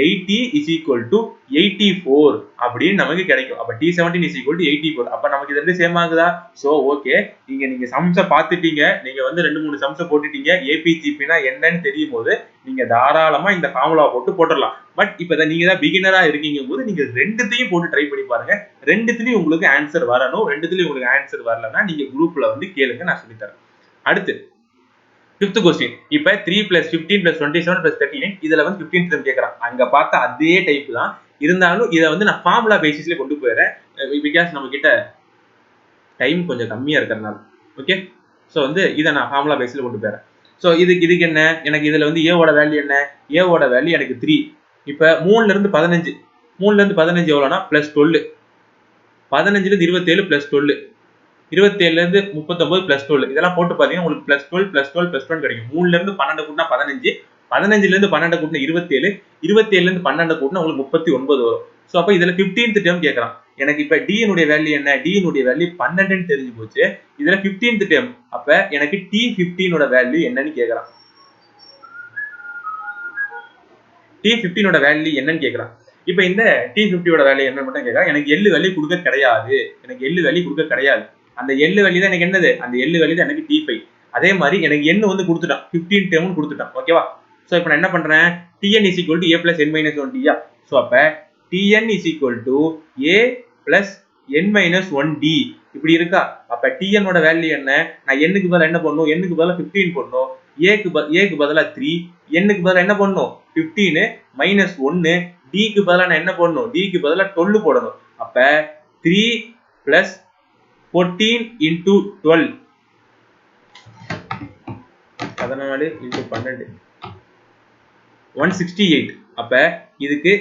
80 is equal to 84 அப்படின்னு நமக்கு கிடைக்கும். அப்ப T17 is equal to 84. அப்ப நமக்கு இது ரெண்டு சேம் ஆகுதா? So okay. நீங்க சம்ஸ பாத்துட்டீங்க. நீங்க வந்து 2-3 சம்ஸ போட்டுட்டீங்க. APGP னா என்னன்னு தெரியும்போது நீங்க தாராளமா இந்த ஃபார்முலா போட்டு போட்டுறலாம். பட் இப்ப நீங்க தான் பிகினரா இருக்கீங்கம்போது நீங்க ரெண்டுத்தையும் போட்டு ட்ரை பண்ணி பாருங்க. ரெண்டுத்துலயும் உங்களுக்கு ஆன்சர் வரணும். ரெண்டுத்துலயும் உங்களுக்கு ஆன்சர் வரலன்னா நீங்க குரூப்ல வந்து கேளுங்க, நான் சொல்லி தரேன். அடுத்து 5th question. இப்ப 3 plus 15 plus 27 plus 39 இதுல வந்து 15th term கேக்குறான். அங்க பார்த்த அதே டைப் தான். இருந்தாலும் இத வந்து நான் ஃபார்முலா பேசிஸ்ல கொண்டு போறேன். பிகாஸ் நம்ம கிட்ட டைம் கொஞ்சம் கம்மியா இருக்கறனால. ஓகே? சோ வந்து இத நான் ஃபார்முலா பேசிஸ்ல கொண்டு போறேன். சோ இதுக்கு என்ன? எனக்கு இதுல வந்து a ஓட வேல்யூ என்ன? a ஓட வேல்யூ எனக்கு 3. இப்ப 3ல இருந்து 15. 3ல இருந்து 15 எவ்வளவுனா +12. 15ல இருந்து 27 +12. 27ல இருந்து 39 plus 12 இதெல்லாம் போட்டு பாத்தீங்கன்னா உங்களுக்கு +12 கிடைக்கும். 3ல இருந்து 12 கூட்டினா 15, 15ல இருந்து 12 கூட்டினா 27, 27ல இருந்து 12 கூட்டினா உங்களுக்கு 39 வரும். சோ அப்ப இதுல 15th டேர்ம் கேக்குறான். எனக்கு இப்ப d னுடைய வேல்யூ என்ன? d னுடைய வேல்யூ 12 ன்னு தெரிஞ்சு போச்சு. இதுல 15th டேர்ம். அப்ப எனக்கு T15 ஓட வேல்யூ என்னன்னு கேக்குறான். T15 ஓட வேல்யூ என்னன்னு கேக்குறான். இப்ப இந்த T50 ஓட வேல்யூ என்னன்னு மட்டும் கேக்குறான். எனக்கு L வேல்யூ கொடுக்க கிடையாது. எனக்கு L வேல்யூ கொடுக்க கிடையாது. அந்த L வேல்யூ தான் எனக்கு என்னது? அந்த L வேல்யூ தான் எனக்கு T5. அதே மாதிரி எனக்கு n வந்து கொடுத்துட்டான். 15 டேர்ம் கொடுத்துட்டான். ஓகேவா? சோ இப்போ நான் என்ன பண்றேன்? Tn is equal to a plus n minus 1d yeah? So அப்ப Tn is equal to a plus n minus 1d இப்படி இருக்கா? அப்ப Tn ஓட வேல்யூ என்ன? நான் n க்கு பதிலா என்ன பண்ணனும்? n க்கு பதிலா 15 போடணும். a க்கு பதிலா 3, n க்கு பதிலா என்ன பண்ணனும்? 15 minus 1, d க்கு பதிலா நான் என்ன பண்ணனும்? d க்கு பதிலா 12 போடணும். அப்ப 3 plus 14 into 12 14 into 12 168. அப்ப இதுக்கு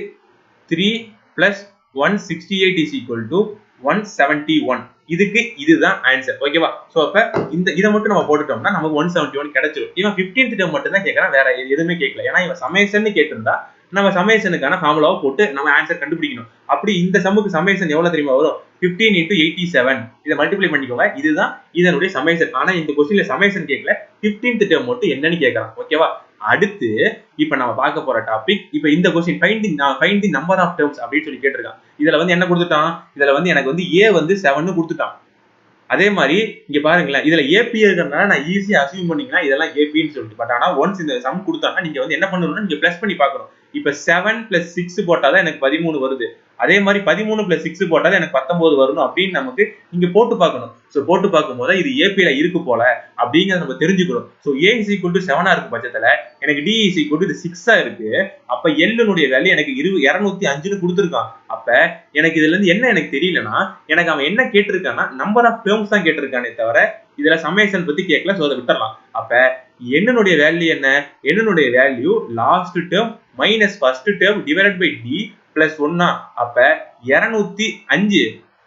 3 plus 168 is equal to 171. இதுக்கு இதுதான் ஆன்சர். ஓகேவா? சோ அப்ப இத மட்டும் நம்ம போட்டுட்டோம்னா நமக்கு 171 கிடைச்சிரும். இவன் 15th டேர்ம் மட்டும் தான் கேக்குறான், வேற எதுவுமே கேட்கல. ஏன்னா இவன் சமேஷன் கேட்டிருந்தா நம்ம சமேஷனுக்கான ஃபார்முலாவை போட்டு நம்ம ஆன்சர் கண்டுபிடிக்கணும். அப்படி இந்த சம்முக்கு சமேஷன் எவ்வளவு தெரியுமா வரும்? 15 into 87. இத மல்டிப்ளை பண்ணிக்கோங்க. இதுதான் இதனுடைய சமேஷன். ஆனா இந்த क्वेश्चनல சமேஷன் கேட்கல. 15th டேர்ம் மட்டும் என்னன்னு கேக்குறான். ஓகேவா? அடுத்து இப்ப நம்ம பார்க்க போற டாபிக், இப்ப இந்த question find the number of terms அப்படி சொல்லி கேட்டிருக்கான். இதுல வந்து என்ன கொடுத்துட்டான்? இதுல வந்து எனக்கு வந்து a வந்து 7 ன்னு கொடுத்துட்டான். அதே மாதிரி இங்க பாருங்களேன், இதுல AP இருக்கறனால நான் ஈஸியா அஸ்யூம் பண்ணிக்கலாம் இதெல்லாம் AP ன்னு சொல்லிட்டு. பட் ஆனா ஒன்ஸ் இந்த சம் கொடுத்தானா நீங்க வந்து என்ன பண்ணணும்னா நீங்க பிளஸ் பண்ணி பார்க்கணும். இப்ப 7 + 6 போட்டாதான் எனக்கு 13 வருது. அதே மாதிரி 13 + 6 போட்டாதான் எனக்கு 19 வரணும் அப்படின்னு நமக்கு இங்க போட்டு பார்க்கணும். சோ போட்டு பார்க்கும்போது இது ஏபில இருக்கு போல அப்படிங்கறத நம்ம தெரிஞ்சுக்கணும். சோ a = 7 இருக்கு பட்சத்துல எனக்கு d = 6 இருக்கு. அப்ப l னுடைய வேல்யூ எனக்கு 205 கொடுத்திருக்கான். அப்ப எனக்கு இதுல இருந்து என்ன எனக்கு தெரியலனா எனக்கு அவன் என்ன கேட்டிருக்கானா நம்பர் ஆஃப் டேர்ம்ஸ் தான் கேட்டிருக்கானே தவிர இதுல சம்மேஷன் பத்தி கேட்கல. சோ அத விட்டுறலாம். அப்ப n னுடைய வேல்யூ என்ன? n னுடைய value last term minus first term divided by d plus 1. அப்ப 205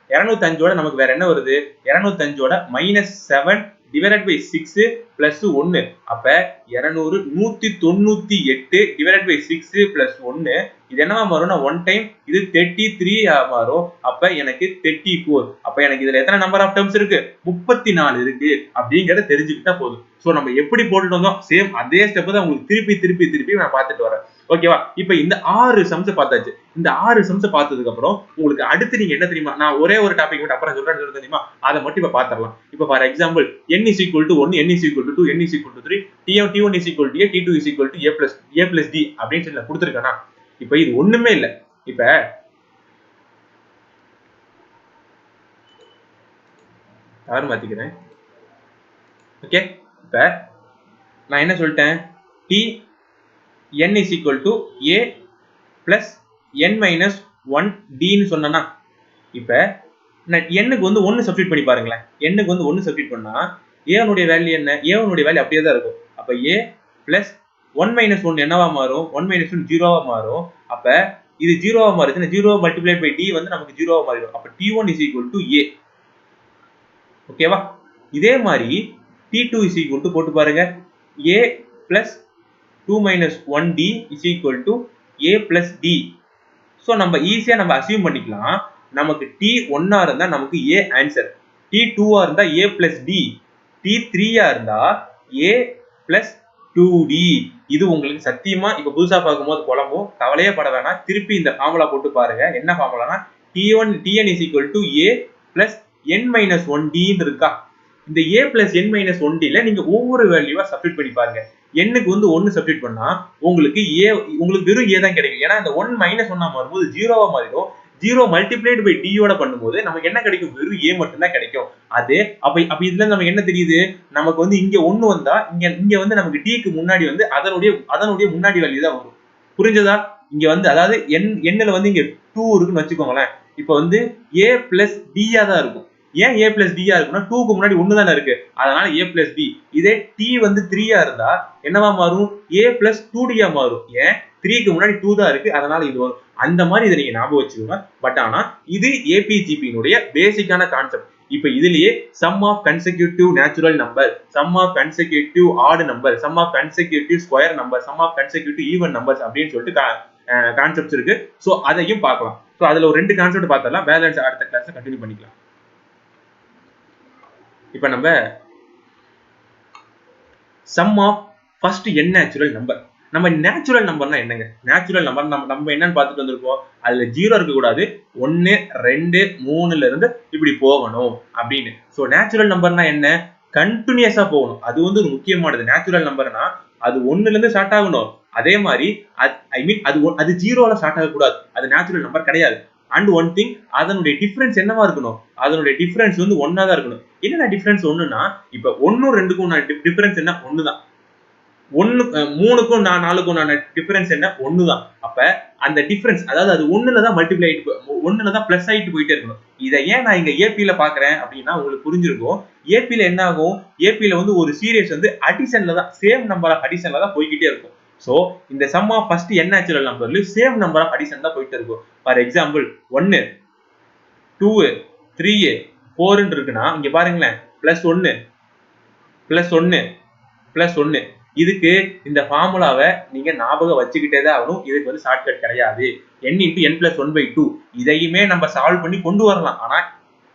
205ஓட நமக்கு வேற என்ன வருது? 205ஓட -7 டிவைடட் பை 6 பிளஸ் 1. அப்ப 200 198 டிவைடட் பை 6 பிளஸ் 1. இது என்னவா மாறும்னா 1 டைம் இது 33 மாறும். அப்ப எனக்கு 34. அப்ப எனக்கு இதுல எத்தனை நம்பர் ஆஃப் டேர்ம்ஸ் இருக்கு? 34 இருக்கு அப்படிங்கறத தெரிஞ்சுக்கிட்டா போதும். சோ நம்ம எப்படி போட்டுட்டு வந்தோம் சேம் அதே ஸ்டெப் தான் உங்களுக்கு திருப்பி நான் பார்த்துட்டு வரேன். ஓகேவா? இப்போ இந்த 6 சம்ஸ் பார்த்தாச்சு. இந்த 6 சம்ஸ் பார்த்ததுக்கு அப்புறம் உங்களுக்கு அடுத்து நீங்க என்ன தெரியுமா? நான் ஒரே ஒரு டாபிக் மட்டும் அப்புறம் சொல்றேன்னு தெரியுமா? அதை மட்டும் இப்ப பாத்துறலாம். இப்ப for example n = 1 n = 2 n = 3 t1 = a t2 = a + d அப்படின்னு சொல்லி கொடுத்திருக்கேனா? இப்ப இது ஒண்ணுமே இல்ல. இப்ப யாரும் மாத்திக்கிறேன். ஓகே, இப்ப நான் என்ன சொல்லிட்டேன்? t n = a plus n minus 1 d ன்னு சொன்னா இப்ப நான் n க்கு வந்து 1 சப்ஸ்டிட்யூட் பண்ணி பாருங்களேன். n க்கு வந்து 1 சப்ஸ்டிட்யூட் பண்ணா a னுடைய வேல்யூ என்ன? a னுடைய வேல்யூ அப்படியே தான் இருக்கும். அப்ப a plus 1 minus 1 என்னவா மாறும்? 1 minus 1 0 வா மாறும். அப்ப இது 0 வா மாறுதுன்னா 0 multiplied by d வந்து நமக்கு 0 வா மாறிடும். அப்ப t1 = a. ஓகேவா? இதே மாதிரி t2 = போட்டு பாருங்க. a plus 2 minus 1d = a plus d. So நம்ம ஈஸியா நம்ம அஸ்யூம் பண்ணிக்கலாம். நமக்கு t1 இருந்தா நமக்கு a ஆன்சர், t2 இருந்தா a plus d, t3 இருந்தா a plus 2d. இது உங்களுக்கு சத்தியமா இப்ப புதுசா பார்க்கும்போது குழம்பும். கவலையே பட வேணாம். திருப்பி இந்த ஃபார்முலா போட்டு பாருங்க. என்ன ஃபார்முலானா tn = a plus n minus 1d ன்னு இருக்கா? இந்த a plus n minus 1d ல நீங்க ஒவ்வொரு வேல்யூவா சப்ஸ்டிட்யூட் பண்ணி பாருங்க. n க்கு வந்து 1 சப்ஸ்டிட்யூட் பண்ணா உங்களுக்கு a உங்களுக்கு வெறும் a தான் கிடைக்கும். ஏன்னா இந்த 1 - 1 மாறும்போது 0 வா மாறிடும். 0 multiplied by d யோட பண்ணும்போது நமக்கு என்ன கிடைக்கும்? வெறும் a மட்டும் தான் கிடைக்கும். அது அப்ப இதுல நமக்கு என்ன தெரியுது? நமக்கு வந்து இங்க 1 வந்தா இங்க வந்து நமக்கு d க்கு முன்னாடி வந்து அதனுடைய முன்னாடி வேல்யூ தான் வரும். புரிஞ்சதா? இங்க வந்து அதாவது n ல வந்து இங்க 2 இருக்குன்னு வெச்சுக்கோங்களேன். இப்போ வந்து a plus d ஆ தான் இருக்கும். ஏன் a plus d ஆ இருக்குன்னா 2 க்கு முன்னாடி 1 தானே இருக்கு. அதனால a plus d. இதே t வந்து 3 ஆ இருந்தா என்னவா மாறும்? a plus 2d ஆ மாறும். ஏன் 3 க்கு முன்னாடி 2 தான் இருக்கு. அதனால இது வரும். அந்த மாதிரி இதை நீங்க ஞாபகம் வச்சுக்கோங்க. பட் ஆனா இது APGP னுடைய பேசிக்கான கான்செப்ட். இப்ப இதுலயே sum of consecutive natural number, sum of consecutive odd number, sum of consecutive square number, sum of consecutive even numbers அப்படின்னு சொல்லிட்டு கான்செப்ட்ஸ் இருக்கு. சோ அதையும் பார்க்கலாம். சோ அதுல ஒரு 2 கான்செப்ட் பார்த்தறலாம். பேலன்ஸ் அடுத்த கிளாஸ்ல கண்டினியூ பண்ணிக்கலாம். இப்ப நம்ம sum of first n natural number. நம்ம நேச்சுரல் நம்பர்னா என்னங்க? நேச்சுரல் நம்பர் நம்ம என்னன்னு பார்த்துட்டு வந்திருக்கோம். அதுல 0 இருக்க கூடாது. 1 2 3ல இருந்து இப்படி போகணும் அப்படின்னு. சோ நேச்சுரல் நம்பர்னா என்ன? கண்டினியூஸா போகணும். அது வந்து ஒரு முக்கியமானது. நேச்சுரல் நம்பர்னா அது 1ல இருந்து ஸ்டார்ட் ஆகணும். அதே மாதிரி அது 0ல ஸ்டார்ட் ஆக கூடாது. அது நேச்சுரல் நம்பர் கிடையாது. அண்ட் ஒன் திங், அதனுடைய டிஃபரன்ஸ் என்னவா இருக்கணும்? அதனுடைய டிஃபரன்ஸ் வந்து 1 தான் இருக்கணும். என்னடா டிஃபரன்ஸ் 1னா இப்ப 1 2க்கும் டிஃபரன்ஸ் என்ன? 1 தான். 3க்கும் 4க்கும் டிஃபரன்ஸ் என்ன? 1 தான். அப்ப அந்த டிஃபரன்ஸ் அதாவது அது 1ல தான் மல்டிப்ளை ஆயிட்டு 1ல தான் பிளஸ் ஆயிட்டு போயிட்டே இருக்கணும். இதை ஏன் நான் இங்க ஏபில பாக்குறேன் அப்படின்னா உங்களுக்கு புரிஞ்சிருக்கும். ஏபில என்ன ஆகும்? ஏபில வந்து ஒரு சீரிஸ் வந்து அடிஷன்ல தான், சேம் நம்பர் ஆஃப் அடிஷன்ல தான் போய்கிட்டே இருக்கும். சோ இந்த sum of first n natural நம்பர்ல சேம் நம்பர் ஆஃப் அடிஷன் தான் போயிட்டு இருக்கும். ஃபார் எக்ஸாம்பிள் 1 2 3 4 ன்னு இருக்குன்னா இங்க பாருங்களேன், +1 +1 +1. இதுக்கு இந்த ஃபார்முலாவை நீங்க ஞாபகம் வச்சுக்கிட்டே தான் ஆகணும். இதுக்கு வந்து ஷார்ட்கட் கிடையாது. n × n + 1/2 இதையுமே நம்ம சால்வ் பண்ணி கொண்டு வரலாம். ஆனா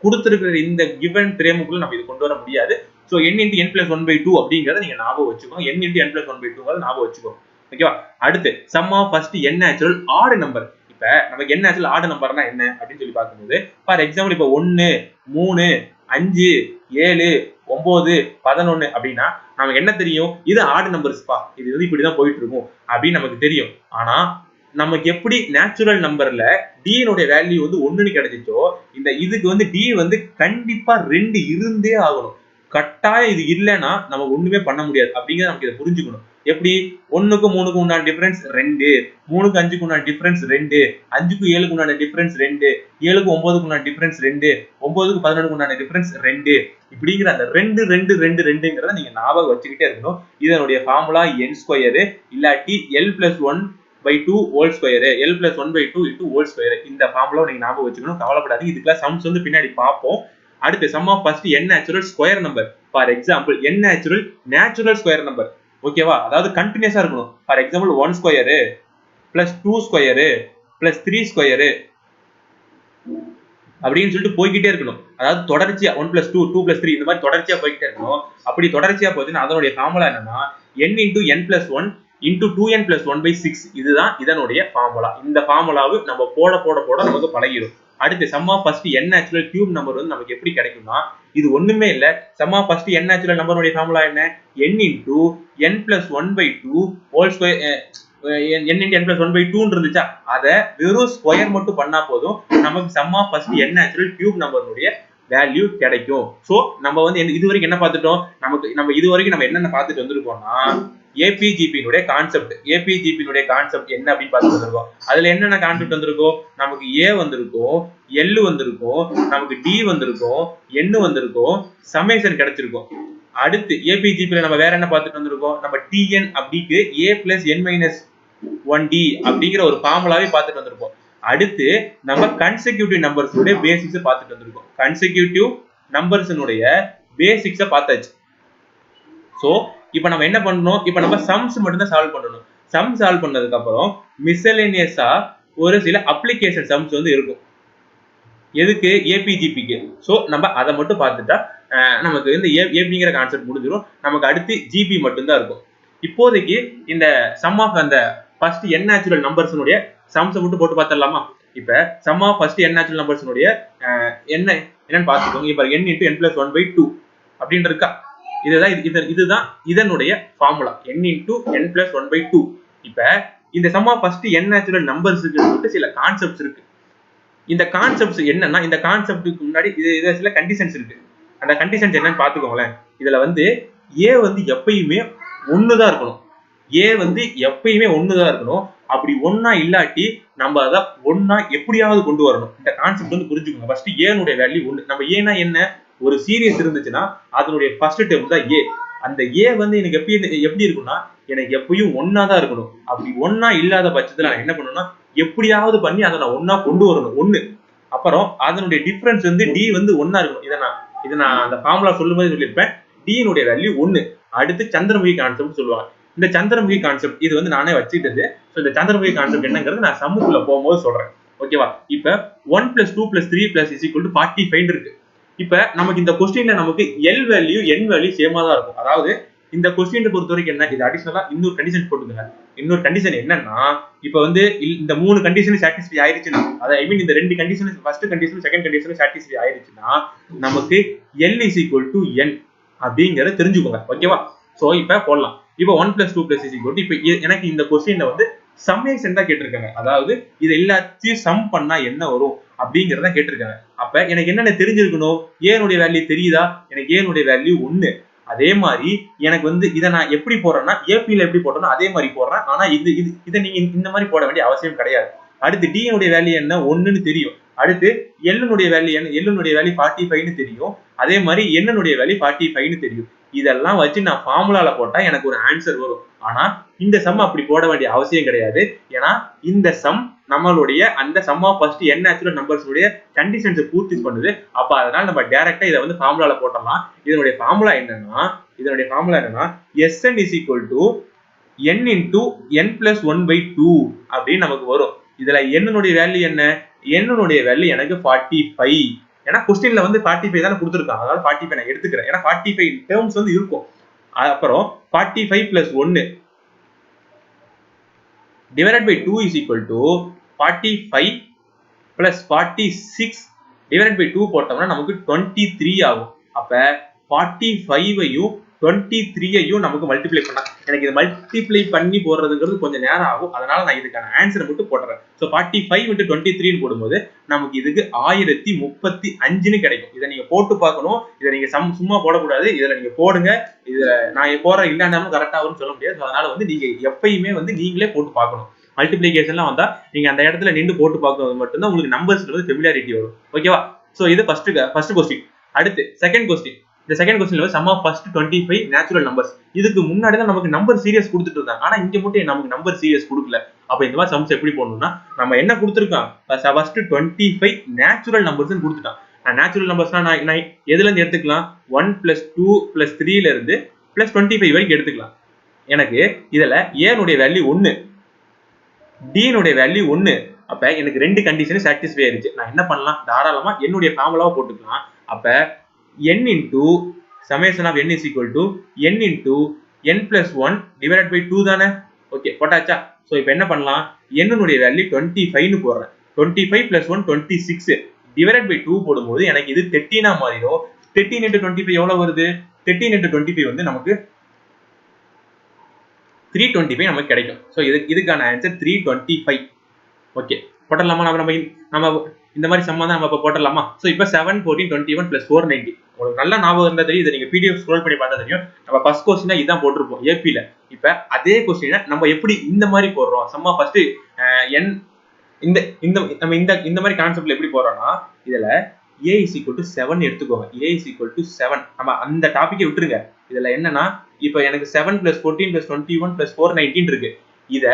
கொடுத்திருக்கிற இந்த given frameக்குள்ள நம்ம இது கொண்டு வர முடியாது. சோ n × n + 1/2 அப்படிங்கறத நீங்க ஞாபகம் வச்சுக்கோங்க. n × n + 1/2 ஞாபகம் வச்சுக்கோங்க. ஓகேவா? அடுத்து sum of first n natural odd number. இப்ப நமக்கு n natural odd நம்பர்னா என்ன அப்படின்னு சொல்லி பார்க்கும்போது ஃபார் எக்ஸாம்பிள் இப்ப 1 3 5 7 9 11 அப்படின்னா நமக்கு என்ன தெரியும்? இது ஆட் நம்பர்ஸ்பா. இது வந்து இப்படிதான் போயிட்டு இருக்கும் அப்படின்னு நமக்கு தெரியும். ஆனா நமக்கு எப்படி நேச்சுரல் நம்பர்ல டினுடைய வேல்யூ வந்து 1ன்னு கிடைச்சிச்சோ இந்த இதுக்கு வந்து டி வந்து கண்டிப்பா 2 இருந்தே ஆகணும். கட்டாயம் இது இல்லைன்னா நம்ம ஒண்ணுமே பண்ண முடியாது அப்படிங்கிறத நமக்கு இதை புரிஞ்சுக்கணும். எப்படி 1க்கும் 3க்கும் உண்டான டிஃபரன்ஸ் 2, 3க்கு 5க்கு உண்டான டிஃபரன்ஸ் 2, 5க்கு 7க்கு உண்டான டிஃபரன்ஸ் 2, 7க்கு 9க்கு உண்டான டிஃபரன்ஸ் 2, 9க்கு 11க்கு உண்டான டிஃபரன்ஸ் 2 இப்படிங்கிற அந்த 2 2 2 2ங்கிறத நீங்க ஞாபகம் வச்சுக்கிட்டே இருக்கணும். இதனுடைய ஃபார்முலா n ஸ்கொயர் இல்லாட்டி l+1/2 whole square l+1/2 into whole square. இந்த ஃபார்முலா நீங்க ஞாபகம் வச்சுக்கணும். கவலைப்படாதீங்க, இதுக்குள்ள சம்ஸ் வந்து பின்னாடி பார்ப்போம். அடுத்து sum of first n natural square number. For example n natural square number. ஓகேவா? அதாவது கண்டினியூஸா இருக்கணும். For example 1 square plus 2 square plus 3 square அப்படின்னு சொல்லிட்டு போய்கிட்டே இருக்கணும். அதாவது தொடர்ச்சியா 1+2 2+3 இந்த மாதிரி தொடர்ச்சியா போய்கிட்டே இருக்கணும். அப்படி தொடர்ச்சியா போச்சுன்னா அதனுடைய ஃபார்முலா என்னன்னா n into n+1 into 2n+1/6. இதுதான் இதனுடைய ஃபார்முலா. இந்த ஃபார்முலாவை நம்ம போட போட போட நமக்கு பழகிடும். அடுத்து sum of first n natural cube number வந்து நமக்கு எப்படி கிடைக்கும்னா இது ஒண்ணுமே இல்ல. Sum of first n natural நம்பருடைய ஃபார்முலா என்ன? n into n+1/2 whole square n into n+1/2 இருந்துச்சா அத வெறும் ஸ்கொயர் மட்டும் பண்ணா போதும் நமக்கு sum of first n natural cube நம்பருடைய வேல்யூ கிடைக்கும். சோ நம்ம வந்து இது வரைக்கும் என்ன பார்த்துட்டோம்? நம்ம இது வரைக்கும் நம்ம என்னென்ன பார்த்துட்டு வந்திருக்கோம்னா ஏபிஜிபியினுடைய கான்செப்ட். ஏபிஜிபியினுடைய கான்செப்ட் என்ன அப்படின்னு பார்த்துட்டு வந்திருக்கோம். அதுல என்னென்ன கான்செப்ட் வந்திருக்கும்? நமக்கு ஏ வந்திருக்கும், எல் வந்திருக்கும், நமக்கு டி வந்திருக்கும், என் வந்திருக்கும், சமேஷன் கிடைச்சிருக்கும். அடுத்து ஏபிஜிபியில நம்ம வேற என்ன பார்த்துட்டு வந்திருக்கோம்? நம்ம டிஎன் அப்படிக்கு a + n-1d அப்படிங்கிற ஒரு ஃபார்முலாவே பார்த்துட்டு வந்திருக்கோம். அடுத்து நம்ம கன்செக்யூட்டிவ் நம்பர்ஸோட பேசிக்ஸ் பார்த்துட்டு வந்திருக்கோம். கன்செக்யூட்டிவ் நம்பர்ஸ்னுடைய பேசிக்ஸ பார்த்தாச்சு. சோ இப்போ நம்ம என்ன பண்ணணும்? இப்போ நம்ம சம்ஸ் மட்டும் தான் சால்வ் பண்ணணும். சம் சால்வ் பண்ணதுக்கு அப்புறம் மிஸ்செலேனியஸா ஒரு சில அப்ளிகேஷன் சம்ஸ் வந்து இருக்கும். எதுக்கு? ஏபிஜிபிக்கு. சோ நம்ம அதை மட்டும் பார்த்துட்டா நமக்கு இந்த ஏபிங்கிற கான்செப்ட் முடிஞ்சிடும். நமக்கு அடுத்து ஜிபி மட்டும் தான் இருக்கும். இப்போதைக்கு இந்த சம் ஆஃப் அந்த ஃபர்ஸ்ட் n நேச்சுரல் நம்பர்ஸ்னுடைய சம்ஸ் மட்டும் போட்டு பார்த்துடலாமா? இப்ப sum of first n natural நம்பர்ஸ்னுடைய என்னன்னு பார்த்துக்கோங்க. இப்ப n into n+1/2 அப்படின்னு இருக்கா? இதுதான் இதனுடைய ஃபார்முலா n into n+1/2. இப்ப இந்த sum of first n natural நம்பர்ஸ்க்கு சொல்லிட்டு சில கான்செப்ட்ஸ் இருக்கு. இந்த கான்செப்ட்ஸ் என்னன்னா இந்த கான்செப்ட்டுக்கு முன்னாடி இது சில கண்டிஷன்ஸ் இருக்கு. அந்த கண்டிஷன்ஸ் என்னன்னு பாத்துக்கோங்களேன். இதுல வந்து a வந்து எப்பயுமே 1 தான் இருக்கணும். a வந்து எப்பயுமே 1 தான் இருக்கணும். அப்படி ஒண்ணா இல்லாட்டி நம்ம அதை ஒண்ணா எப்படியாவது கொண்டு வரணும். இந்த கான்செப்ட் வந்து புரிஞ்சுக்கோங்க. ஃபர்ஸ்ட் a னுடைய வேல்யூ 1. நம்ம a னா என்ன? ஒரு சீரியஸ் இருந்துச்சுன்னா அதனுடைய ஃபர்ஸ்ட் டேர்ம் தான் a. அந்த a வந்து எனக்கு எப்படி இருக்கும்னா எனக்கு எப்பயும் 1 தான் இருக்கணும். அப்படி 1 இல்லாத பட்சத்துல நான் என்ன பண்ணணும்னா எப்படியாவது பண்ணி அதை நான் 1 கொண்டு வரணும். 1. அப்புறம் அதனுடைய டிஃபரன்ஸ் வந்து d வந்து 1 இருக்கணும். இதை நான் அந்த ஃபார்முலா சொல்லும்போது சொல்லியிருப்பேன். d னுடைய வேல்யூ 1. அடுத்து சந்திரமுகி கான்செப்ட் சொல்லுவாங்க. இந்த சந்திரமுகி கான்செப்ட் இது வந்து நானே வச்சுக்கிட்டது. ஸோ இந்த சந்திரமுகி கான்செப்ட் என்னங்கிறது நான் சம்முக்குள்ள போகும்போது சொல்றேன். ஓகேவா? இப்ப 1 + 2 + 3 = 45 இருக்கு. இப்ப நமக்கு இந்த கொஸ்டின்ல நமக்கு L வேல்யூ N வேல்யூ சேமா தான் இருக்கும். அதாவது இந்த கொஸ்டினை பொறுத்த வரைக்கும் என்ன? இது அடிஷனலா இன்னொரு கண்டிஷன் போட்டுக்கங்க. இன்னொரு கண்டிஷன் என்னன்னா இப்ப வந்து இந்த 3 கண்டிஷன் சாட்டிஸ்ஃபை ஆயிருச்சுன்னா ஐ மீன் இந்த 2 condition first condition second condition satisfy ஆயிருச்சுன்னா நமக்கு L = N அப்படிங்கறத தெரிஞ்சுக்கோங்க. ஓகேவா? சோ இப்ப போடலாம். இப்ப 1 + 2 = இப்ப எனக்கு இந்த கொஸ்டின்ல வந்து சம்மேஷன் தான் கேட்டிருக்காங்க. அதாவது இது எல்லாத்தையும் சம் பண்ணா என்ன வரும் அப்படிங்கறத கேட்டிருக்காங்க. அப்ப எனக்கு என்னென்ன தெரிஞ்சிருக்கணும்? a னுடைய வேல்யூ தெரியுதா? எனக்கு a னுடைய வேல்யூ 1. அதே மாதிரி எனக்கு வந்து இதை நான் எப்படி போடுறேன்னா ஏபில எப்படி போட்டோம்னா அதே மாதிரி போடுறேன். ஆனா இதை நீங்க இந்த மாதிரி போட வேண்டிய அவசியம் கிடையாது. அடுத்து d னுடைய வேல்யூ என்ன? 1ன்னு தெரியும். அடுத்து l னுடைய வேல்யூ என்ன? l னுடைய வேல்யூ 45ன்னு தெரியும். அதே மாதிரி n னுடைய வேல்யூ 45ன்னு தெரியும். இதெல்லாம் வச்சு நான் ஃபார்முலால போட்டா எனக்கு ஒரு ஆன்சர் வரும். ஆனா இந்த சம் அப்படி போட வேண்டிய அவசியம் கிடையாது. ஏன்னா இந்த சம் நம்மளுடைய அந்த sum of first n natural numbers உடைய கண்டிஷன்ஸ் பூர்த்தி பண்ணுது. அப்ப அதனால நம்ம டைரக்டா இதை வந்து ஃபார்முலால போட்டோம்னா இதனுடைய ஃபார்முலா என்னன்னா Sn = n into n+1/2 அப்படின்னு நமக்கு வரும். இதுல n னுடைய வேல்யூ என்ன? n னுடைய வேல்யூ எனக்கு 45. ஏன்னா கொஸ்டின்ல வந்து 45 தானே கொடுத்திருக்காங்க. அதனால 45 நான் எடுத்துக்கிறேன். ஏன்னா 45 டேர்ம்ஸ் வந்து இருக்கும். அப்புறம் 45 + 1 divided by 2 = 45 plus 46 divided by 2 போட்டோம்னா நமக்கு 23 ஆகும். அப்ப 45ஐயும் 23ஐயும் நமக்கு மல்டிப்ளை பண்ணா எனக்கு இது மல்டிப்ளை பண்ணி போடுறதுங்கிறது கொஞ்சம் நேரம் ஆகும். அதனால நான் இதுக்கான ஆன்சரை மட்டும் போட்டுறேன். ஸோ 45 × 23 போடும்போது நமக்கு இதுக்கு 1035 கிடைக்கும். இதை நீங்க போட்டு பார்க்கணும். இதை நீங்க சும்மா போடக்கூடாது. இதுல நீங்க போடுங்க. இதுல நான் போடுற இல்லைன்னாலும் கரெக்டா வரும்னு சொல்ல முடியாது. அதனால வந்து நீங்க எப்பயுமே வந்து நீங்களே போட்டு பார்க்கணும். மல்டிப்ளிகேஷன்லாம் வந்தா நீங்க அந்த இடத்துல நின்று போட்டு பார்க்கும்போது மட்டும்தான் உங்களுக்கு நம்பர்ஸ்ல வந்து ஃபெமிலியாரிட்டி வரும். ஓகேவா? சோ இது ஃபர்ஸ்ட் கொஸ்டின். அடுத்து செகண்ட் கொஸ்டின். இந்த செகண்ட் கொஸ்டின்ல sum of first 25 natural numbers. இதுக்கு முன்னாடி தான் நமக்கு நம்பர் சீரியஸ் கொடுத்துட்டு இருந்தாங்க. ஆனா இங்க மட்டும் நமக்கு நம்பர் சீரியஸ் கொடுக்கல. அப்ப இந்த மாதிரி சம்ஸ் எப்படி போடணும்னா நம்ம என்ன கொடுத்துருக்கோம், ஃபர்ஸ்ட் 25 நேச்சுரல் நம்பர்ஸ் கொடுத்துட்டான். நேச்சுரல் நம்பர்ஸ்னா நான் எதுல இருந்து எடுத்துக்கலாம், 1 + 2 + 3ல இருந்து +25 வரைக்கும் எடுத்துக்கலாம். எனக்கு இதுல a னுடைய வேல்யூ 1, d னுடைய வேல்யூ 1. அப்ப எனக்கு ரெண்டு கண்டிஷன் சாட்டிஸ்ஃபை ஆயிருச்சு. நான் என்ன பண்ணலாம், தாராளமா என்னுடைய ஃபார்முலாவை போட்டுக்கலாம். அப்ப n × summation of n is equal to n × n + 1 divided by 2 தானே. ஓகே போட்டாச்சா? சோ இப்போ என்ன பண்ணலாம், n னுடைய வேல்யூ 25 னு போடுறேன். 25 + 1 26 divided by 2 போடும்போது எனக்கு இது 13 ஆ மாறிடும். 13 × 25 எவ்வளவு வருது? 13 × 25 வந்து நமக்கு 325 நமக்கு கிடைக்கும். சோ இதுக்கான ஆன்சர் 325. ஓகே போடலாமா? நம்ம இந்த மாதிரி சம்ம தான் நம்ம இப்ப போடலாமா? சோ இப்போ 7 14 21 + 490. உங்களுக்கு நல்ல ஞாபகம் இருந்தா தெரியும். இதை நீங்க PDF ஸ்க்ரோல் பண்ணி பார்த்தா தெரியும். நம்ம ஃபர்ஸ்ட் क्वेश्चन இதான் போட்டுருப்போம் ஏபில. இப்போ அதே क्वेश्चन நம்ம எப்படி இந்த மாதிரி போடுறோம், சம்ம ஃபர்ஸ்ட் n இந்த இந்த மாதிரி கான்செப்ட்ல எப்படி போறோம்னா, இதுல a = 7 எடுத்துக்கோங்க. a = 7. நம்ம அந்த டாபிக்கை விட்டுருங்க. இதுல என்னன்னா இப்போ எனக்கு 7 + 14 + 21 + 419 இருக்கு. இத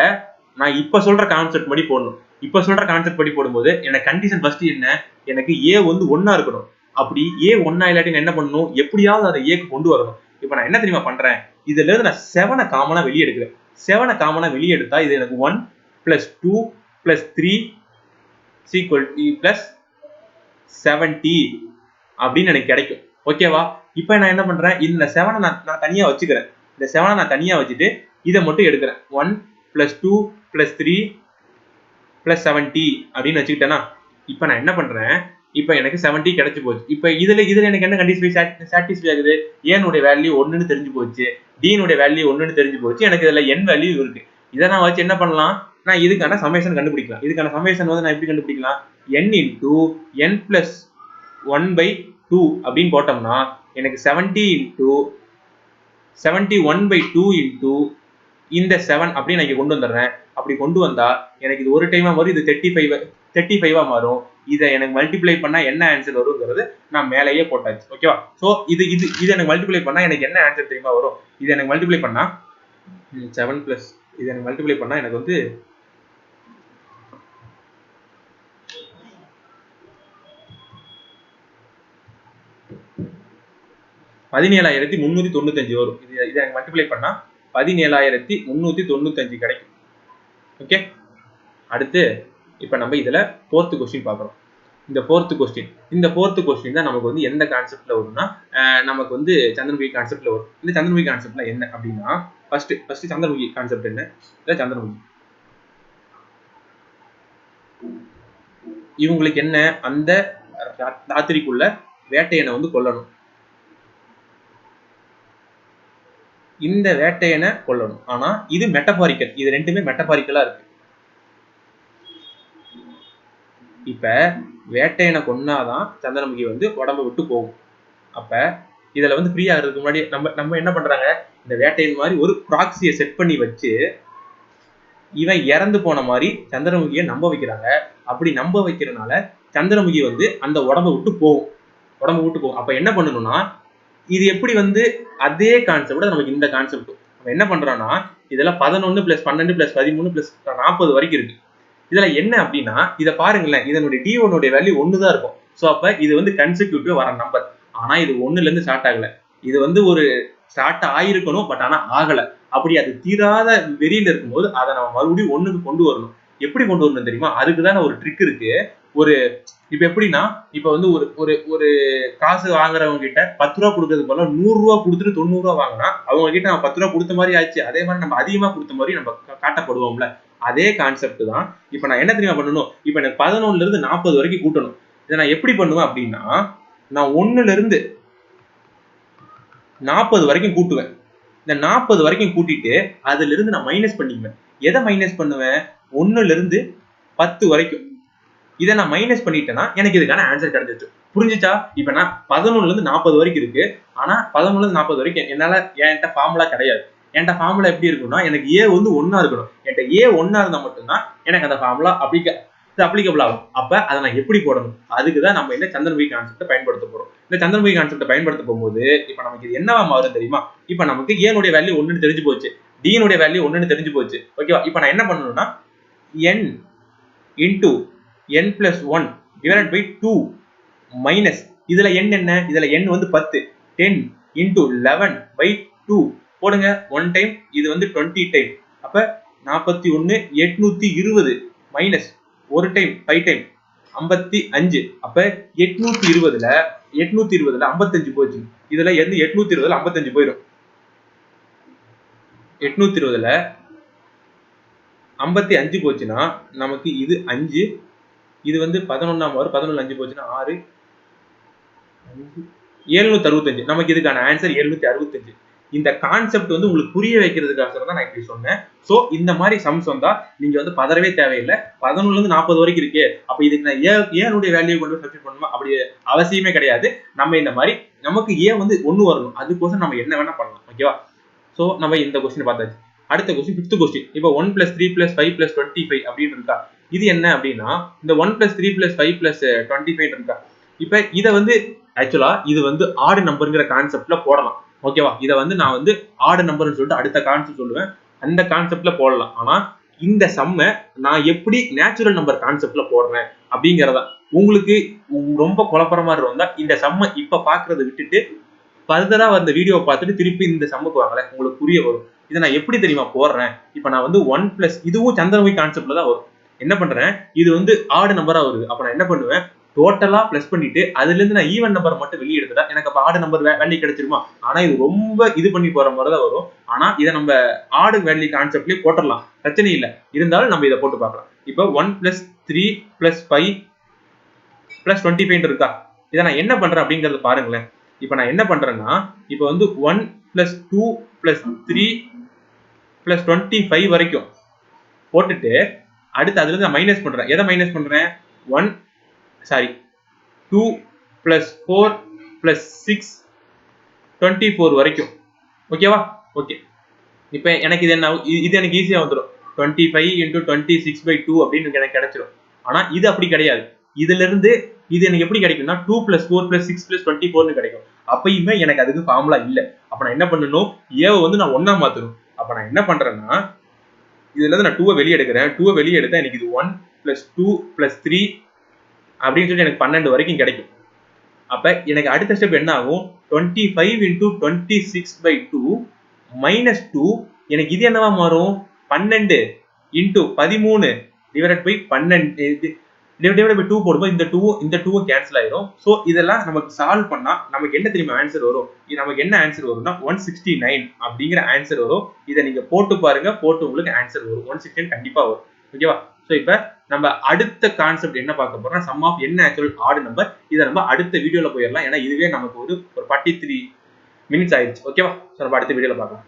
நான் இப்ப சொல்ற கான்செப்ட் படி போடணும். இப்ப சொல்ற கான்செப்ட் படி போடும்போது எனக்கு கண்டிஷன் ஃபர்ஸ்ட் என்ன, எனக்கு a வந்து 1 இருக்கணும். அப்படி a 1 இல்லாட்டி நான் என்ன பண்ணணும், எப்படியாவது அதை a க்கு கொண்டு வரணும். இப்போ நான் என்ன தெரியுமா பண்றேன், இதுல இருந்து நான் 7 காமனா வெளியே எடுக்கிறேன். 7 காமனா வெளியே எடுத்தா இது எனக்கு 1 + 2 + 3 = 70 அப்படின்னு எனக்கு கிடைக்கும். ஓகேவா? இப்போ நான் என்ன பண்றேன், இந்த 7 நான் தனியா வச்சுக்கிறேன். இந்த 7 நான் தனியா வச்சுட்டு இதை மட்டும் எடுக்கிறேன். 1 + 2 + 3 + 70 அப்படின்னு வச்சுக்கிட்டேன்னா, இப்போ நான் என்ன பண்றேன், இப்போ எனக்கு 70 கிடைச்சு போச்சு. இப்போ இதுல எனக்கு என்ன கண்டிஷன் சாட்டிஸ்ஃபை ஆகுது, a னுடைய வேல்யூ 1 னு தெரிஞ்சு போச்சு, d னுடைய வேல்யூ 1 னு தெரிஞ்சு போச்சு. எனக்கு இதுல n வேல்யூ இருக்கு. இதை நான் வச்சு என்ன பண்ணலாம், நான் இதுக்கான சமேஷன் கண்டுபிடிக்கலாம். இதுக்கான சமேஷன் வந்து நான் எப்படி கண்டுபிடிக்கலாம், n × n + 1/2 அப்படின்னு போட்டோம்னா எனக்கு 70 × 71/2 × இந்த 7 அப்படி நான் இங்க கொண்டு வந்துடுறேன். அப்படி கொண்டு வந்தா எனக்கு இது ஒரு டைமா வரும், இது 35 மாறும். இதை எனக்கு மல்டிப்ளை பண்ணா என்ன ஆன்சர் வருங்கிறது நான் மேலேயே போட்டாச்சு. ஓகேவா? சோ இது எனக்கு மல்டிப்ளை பண்ணா எனக்கு என்ன ஆன்சர் தெரியுமா வரும், இது எனக்கு மல்டிப்ளை பண்ணா 7 + இது எனக்கு மல்டிப்ளை பண்ணா எனக்கு வந்து 17,395 வரும். இது எனக்கு மல்டிப்ளை பண்ணா 17,395 கிடைக்கும். ஓகே, அடுத்து இப்போ நம்ம இதுல 4th क्वेश्चन பார்க்கறோம். இந்த 4th क्वेश्चन தான் நமக்கு வந்து எந்த கான்செப்ட்ல வரும்னா, நமக்கு வந்து சந்திரமுகி கான்செப்ட்ல வரும். இந்த சந்திரமுகி கான்செப்ட்ல என்ன அப்படின்னா, ஃபர்ஸ்ட் சந்திரமுகி கான்செப்ட் என்ன, இல்ல சந்திரமுகி இவங்களுக்கு என்ன, அந்த ராத்திரிக்குள்ள வேட்டையனை வந்து கொல்லணும். இந்த வேட்டையனை கொல்லணும். ஆனா இது மெட்டபாரிக்கல். இது ரெண்டுமே மெட்டபாரிக்கலா இருக்கு. இப்ப வேட்டையனை கொன்னாதான் சந்திரமுகி வந்து உடம்ப விட்டு போகும். அப்ப இதுல வந்து ஃப்ரீ ஆகிறதுக்கு முன்னாடி நம்ம என்ன பண்றாங்க, இந்த வேட்டையன் மாதிரி ஒரு ப்ராக்ஸியை செட் பண்ணி வச்சு இவன் இறந்து போன மாதிரி சந்திரமுகியை நம்ப வைக்கிறாங்க. அப்படி நம்ப வைக்கிறதுனால சந்திரமுகி வந்து அந்த உடம்ப விட்டு போகும். அப்ப என்ன பண்ணணும்னா, இது எப்படி வந்து அதே கான்செப்ட் நமக்கு இந்த கான்செப்ட் நம்ம என்ன பண்றோம்னா, இதெல்லாம் 11 + 12 + 13 + 40 வரைக்கும் இருக்கு. இதுல என்ன அப்படின்னா, இதை பாருங்களேன், இதனுடைய d1 உடைய வேல்யூ 1 தான் இருக்கும். சோ அப்ப இது வந்து கன்சிக்யூட்டிவ் வர நம்பர். ஆனா இது 1ல இருந்து ஸ்டார்ட் ஆகல. இது வந்து ஒரு ஸ்டார்ட் ஆயிருக்கணும், பட் ஆனா ஆகல. அப்படி அது தீராத வெறியில இருக்கும்போது அதை நம்ம மறுபடியும் 1க்கு கொண்டு வரணும். எப்படி கொண்டு வரணும் தெரியுமா, அதுக்குதான ஒரு ட்ரிக் இருக்கு. ஒரு இப்ப எப்படின்னா, இப்ப வந்து ஒரு காசு வாங்குறவங்க கிட்ட 10 ரூபா கொடுக்கறது போல 100 ரூபா கொடுத்துட்டு 90 ரூபா வாங்கினா அவங்க கிட்ட நம்ம 10 ரூபா கொடுத்த மாதிரி ஆச்சு. அதே மாதிரி நம்ம அதிகமா கொடுத்த மாதிரி நம்ம காட்டப்படுவோம்ல. அதே கான்செப்ட் தான். இப்ப நான் என்ன தெரியுமா பண்ணணும், இப்ப எனக்கு 11ல இருந்து 40 வரைக்கும் கூட்டணும். இதை நான் எப்படி பண்ணுவேன் அப்படின்னா, நான் 1ல இருந்து 40 வரைக்கும் கூட்டுவேன். இந்த 40 வரைக்கும் கூட்டிட்டு அதுல இருந்து நான் மைனஸ் பண்ணிக்குவேன். எதை மைனஸ் பண்ணுவேன்? 1ல இருந்து 10 வரைக்கும். இதை நான் மைனஸ் பண்ணிட்டேன்னா எனக்கு இதுக்கான ஆன்சர் கிடைச்சிச்சு. புரிஞ்சுச்சா? இப்ப நான் 11ல இருந்து 40 வரைக்கும் இருக்கு. ஆனா 11ல இருந்து 40 வரைக்கும் என்னால என்கிட்ட ஃபார்முலா கிடையாது. என்கிட்ட ஃபார்முலா எப்படி இருக்கும்னா, எனக்கு ஏ வந்து 1 இருக்கணும். என்கிட்ட ஏ 1 இருந்தா மட்டும்தான் எனக்கு அந்த ஃபார்முலா அப்ளிகபிள் ஆகும். அப்ப அதை நான் எப்படி போடணும்? அதுக்குதான் நம்ம இந்த சந்திரமுகி கான்செப்டை பயன்படுத்த போறோம். இந்த சந்திரமுகி கான்செப்டை பயன்படுத்த போகும்போது இப்ப நமக்கு இது என்னவா மாறும் தெரியுமா? இப்ப நமக்கு ஏனுடைய வேல்யூ 1ன்னு தெரிஞ்சு போச்சு, டினுடைய வேல்யூ 1ன்னு தெரிஞ்சு போச்சு. ஓகேவா? இப்ப நான் என்ன பண்ணணும்னா n into n plus 1 divided by 2 minus இதுல n என்ன? இதுல n வந்து 10. 10 into 11 by 2 போடுங்க. 1 டைம், இது வந்து 20 டைம். அப்ப 41 820 மைனஸ் 1 டைம் 5 டைம் 55. அப்ப 820ல 55 போச்சு. இதுல இருந்து 820ல 55 போயிடும். 820ல 55 போச்சுன்னா நமக்கு இது 5, இது வந்து 11ஆம் வரும். 11 5 போச்சுன்னா 6, 765. நமக்கு இதுக்கான ஆன்சர் 765. இந்த கான்செப்ட் வந்து உங்களுக்கு புரிய வைக்கிறதுக்காக தான் நான் இப்படி சொன்னேன். சோ இந்த மாதிரி சம்ஸ் வந்தா நீங்க வந்து பதறவே தேவையில்லை. 11ல இருந்து 40 வரைக்கும் இருக்கு, அப்ப இதுக்கு நான் ஏனுடைய வேல்யூ கொண்டு சப்ஸ்டிட் பண்ணணுமா? அப்படி அவசியமே கிடையாது. நம்ம இந்த மாதிரி நமக்கு ஏ வந்து 1 வரணும், அதுக்கோசம் நம்ம என்ன வேணா பண்ணலாம். ஓகேவா? சோ நம்ம இந்த கொஸ்டின் பார்த்தாச்சு. அடுத்த கொஸ்டின் 5th கொஸ்டின். இப்போ 1 + 3 + 5 + 25 அப்படின்னு இருக்கா? இது என்ன அப்படின்னா, இந்த 1 + 3 + 5 + 25 இருக்கா? இப்ப இத வந்து ஆக்சுவலா இது வந்து ஆட் நம்பர்ங்கிற கான்செப்ட்ல போடலாம். ஓகேவா? இத வந்து நான் வந்து ஆட் நம்பர்னு சொல்லிட்டு அடுத்த கான்செப்ட் சொல்லுவேன். அந்த கான்செப்ட்ல போடலாம். ஆனா இந்த சம்ம நான் எப்படி நேச்சுரல் நம்பர் கான்செப்ட்ல போடுறேன் அப்படிங்கறத உங்களுக்கு ரொம்ப குழப்பமா இருந்தா இந்த சம்ம இப்ப பாக்குறத விட்டுட்டு ஃபர்தரா அந்த வீடியோ பார்த்துட்டு திருப்பி இந்த சம்முக்கு வாங்களேன், உங்களுக்கு புரிய வரும். இதை நான் எப்படி தெரியுமா போடுறேன்? இப்ப நான் வந்து 1 + இதுவும் சந்திரமுகி கான்செப்ட்ல தான் வரும். என்ன பண்றேன்? இது வந்து ஆட் நம்பரா வருது. அப்ப நான் என்ன பண்ணுவேன்? டோட்டலா பிளஸ் பண்ணிட்டு அதுல இருந்து நான் ஈவன் நம்பர் மட்டும் வெளியே எடுத்துட்டா எனக்கு அப்ப ஆட் நம்பர் வேல்யூ கிடைச்சிருமா? ஆனா இது ரொம்ப இது பண்ணி போற மாதிரி தான் வரும். ஆனா இதை நம்ம ஆட் வேல்யூ கான்செப்ட்லயே போட்டுடலாம், பிரச்சனை இல்லை. இருந்தாலும் நம்ம இதை போட்டு பார்க்கலாம். இப்போ 1 + 3 + 5 + 25 இருக்கா? இதை நான் என்ன பண்றேன் அப்படிங்கறது பாருங்களேன். இப்ப நான் என்ன பண்றேன்னா, இப்ப வந்து 1 + 2 + 3 + 25 வரைக்கும் போட்டுட்டு அடுத்து அதுல இருந்து நான் மைனஸ் பண்றேன். எதை மைனஸ் பண்றேன்? 2 + 4 + 6 24 வரைக்கும். ஓகேவா? ஓகே. இப்ப எனக்கு இது என்ன, இது எனக்கு ஈஸியா வந்துடும். 25 × 26/2 அப்படின்னு எனக்கு கிடைச்சிடும். ஆனா இது அப்படி கிடையாது. இதுல இருந்து இது எனக்கு எப்படி கிடைக்கும்னா 2 + 4 + 6 + 24 கிடைக்கும். அப்பயுமே எனக்கு அதுக்கு ஃபார்முலா இல்ல. அப்ப நான் என்ன பண்ணணும்? ஏவை வந்து நான் 1ஆ மாத்தணும். அப்ப நான் என்ன பண்றேன்னா, இதுல இருந்து நான் 2 வெளியே எடுக்கிறேன். 2 வெளியே எடுத்தா எனக்கு இது 1 + 2 + 3 அப்படின்னு சொல்லி எனக்கு 12 வரைக்கும் கிடைக்கும். அப்ப எனக்கு அடுத்த ஸ்டெப் என்ன ஆகும்? 25 × 26/2 -2 எனக்கு இது என்னவா மாறும்? 12 × 13 / 12 டிவைடட் பை 2 போடும்போது இந்த 2 கேன்சல் ஆயிரும். சோ இதெல்லாம் நமக்கு சால்வ் பண்ணா நமக்கு என்ன தெரியுமா ஆன்சர் வரும்? நமக்கு என்ன ஆன்சர் வரும்னா 169 அப்படிங்கிற ஆன்சர் வரும். இதை நீங்க போட்டு பாருங்க, போட்டு உங்களுக்கு ஆன்சர் வரும். 169 கண்டிப்பா வரும். ஓகேவா? சோ இப்ப நம்ம அடுத்த கான்செப்ட் என்ன பார்க்க போறோம்னா sum of n natural odd number. இதை நம்ம அடுத்த வீடியோல போயிடலாம். ஏன்னா இதுவே நமக்கு ஒரு 43 மினிட்ஸ் ஆயிடுச்சு. ஓகேவா? சோ நம்ம அடுத்த வீடியோல பார்க்கலாம்.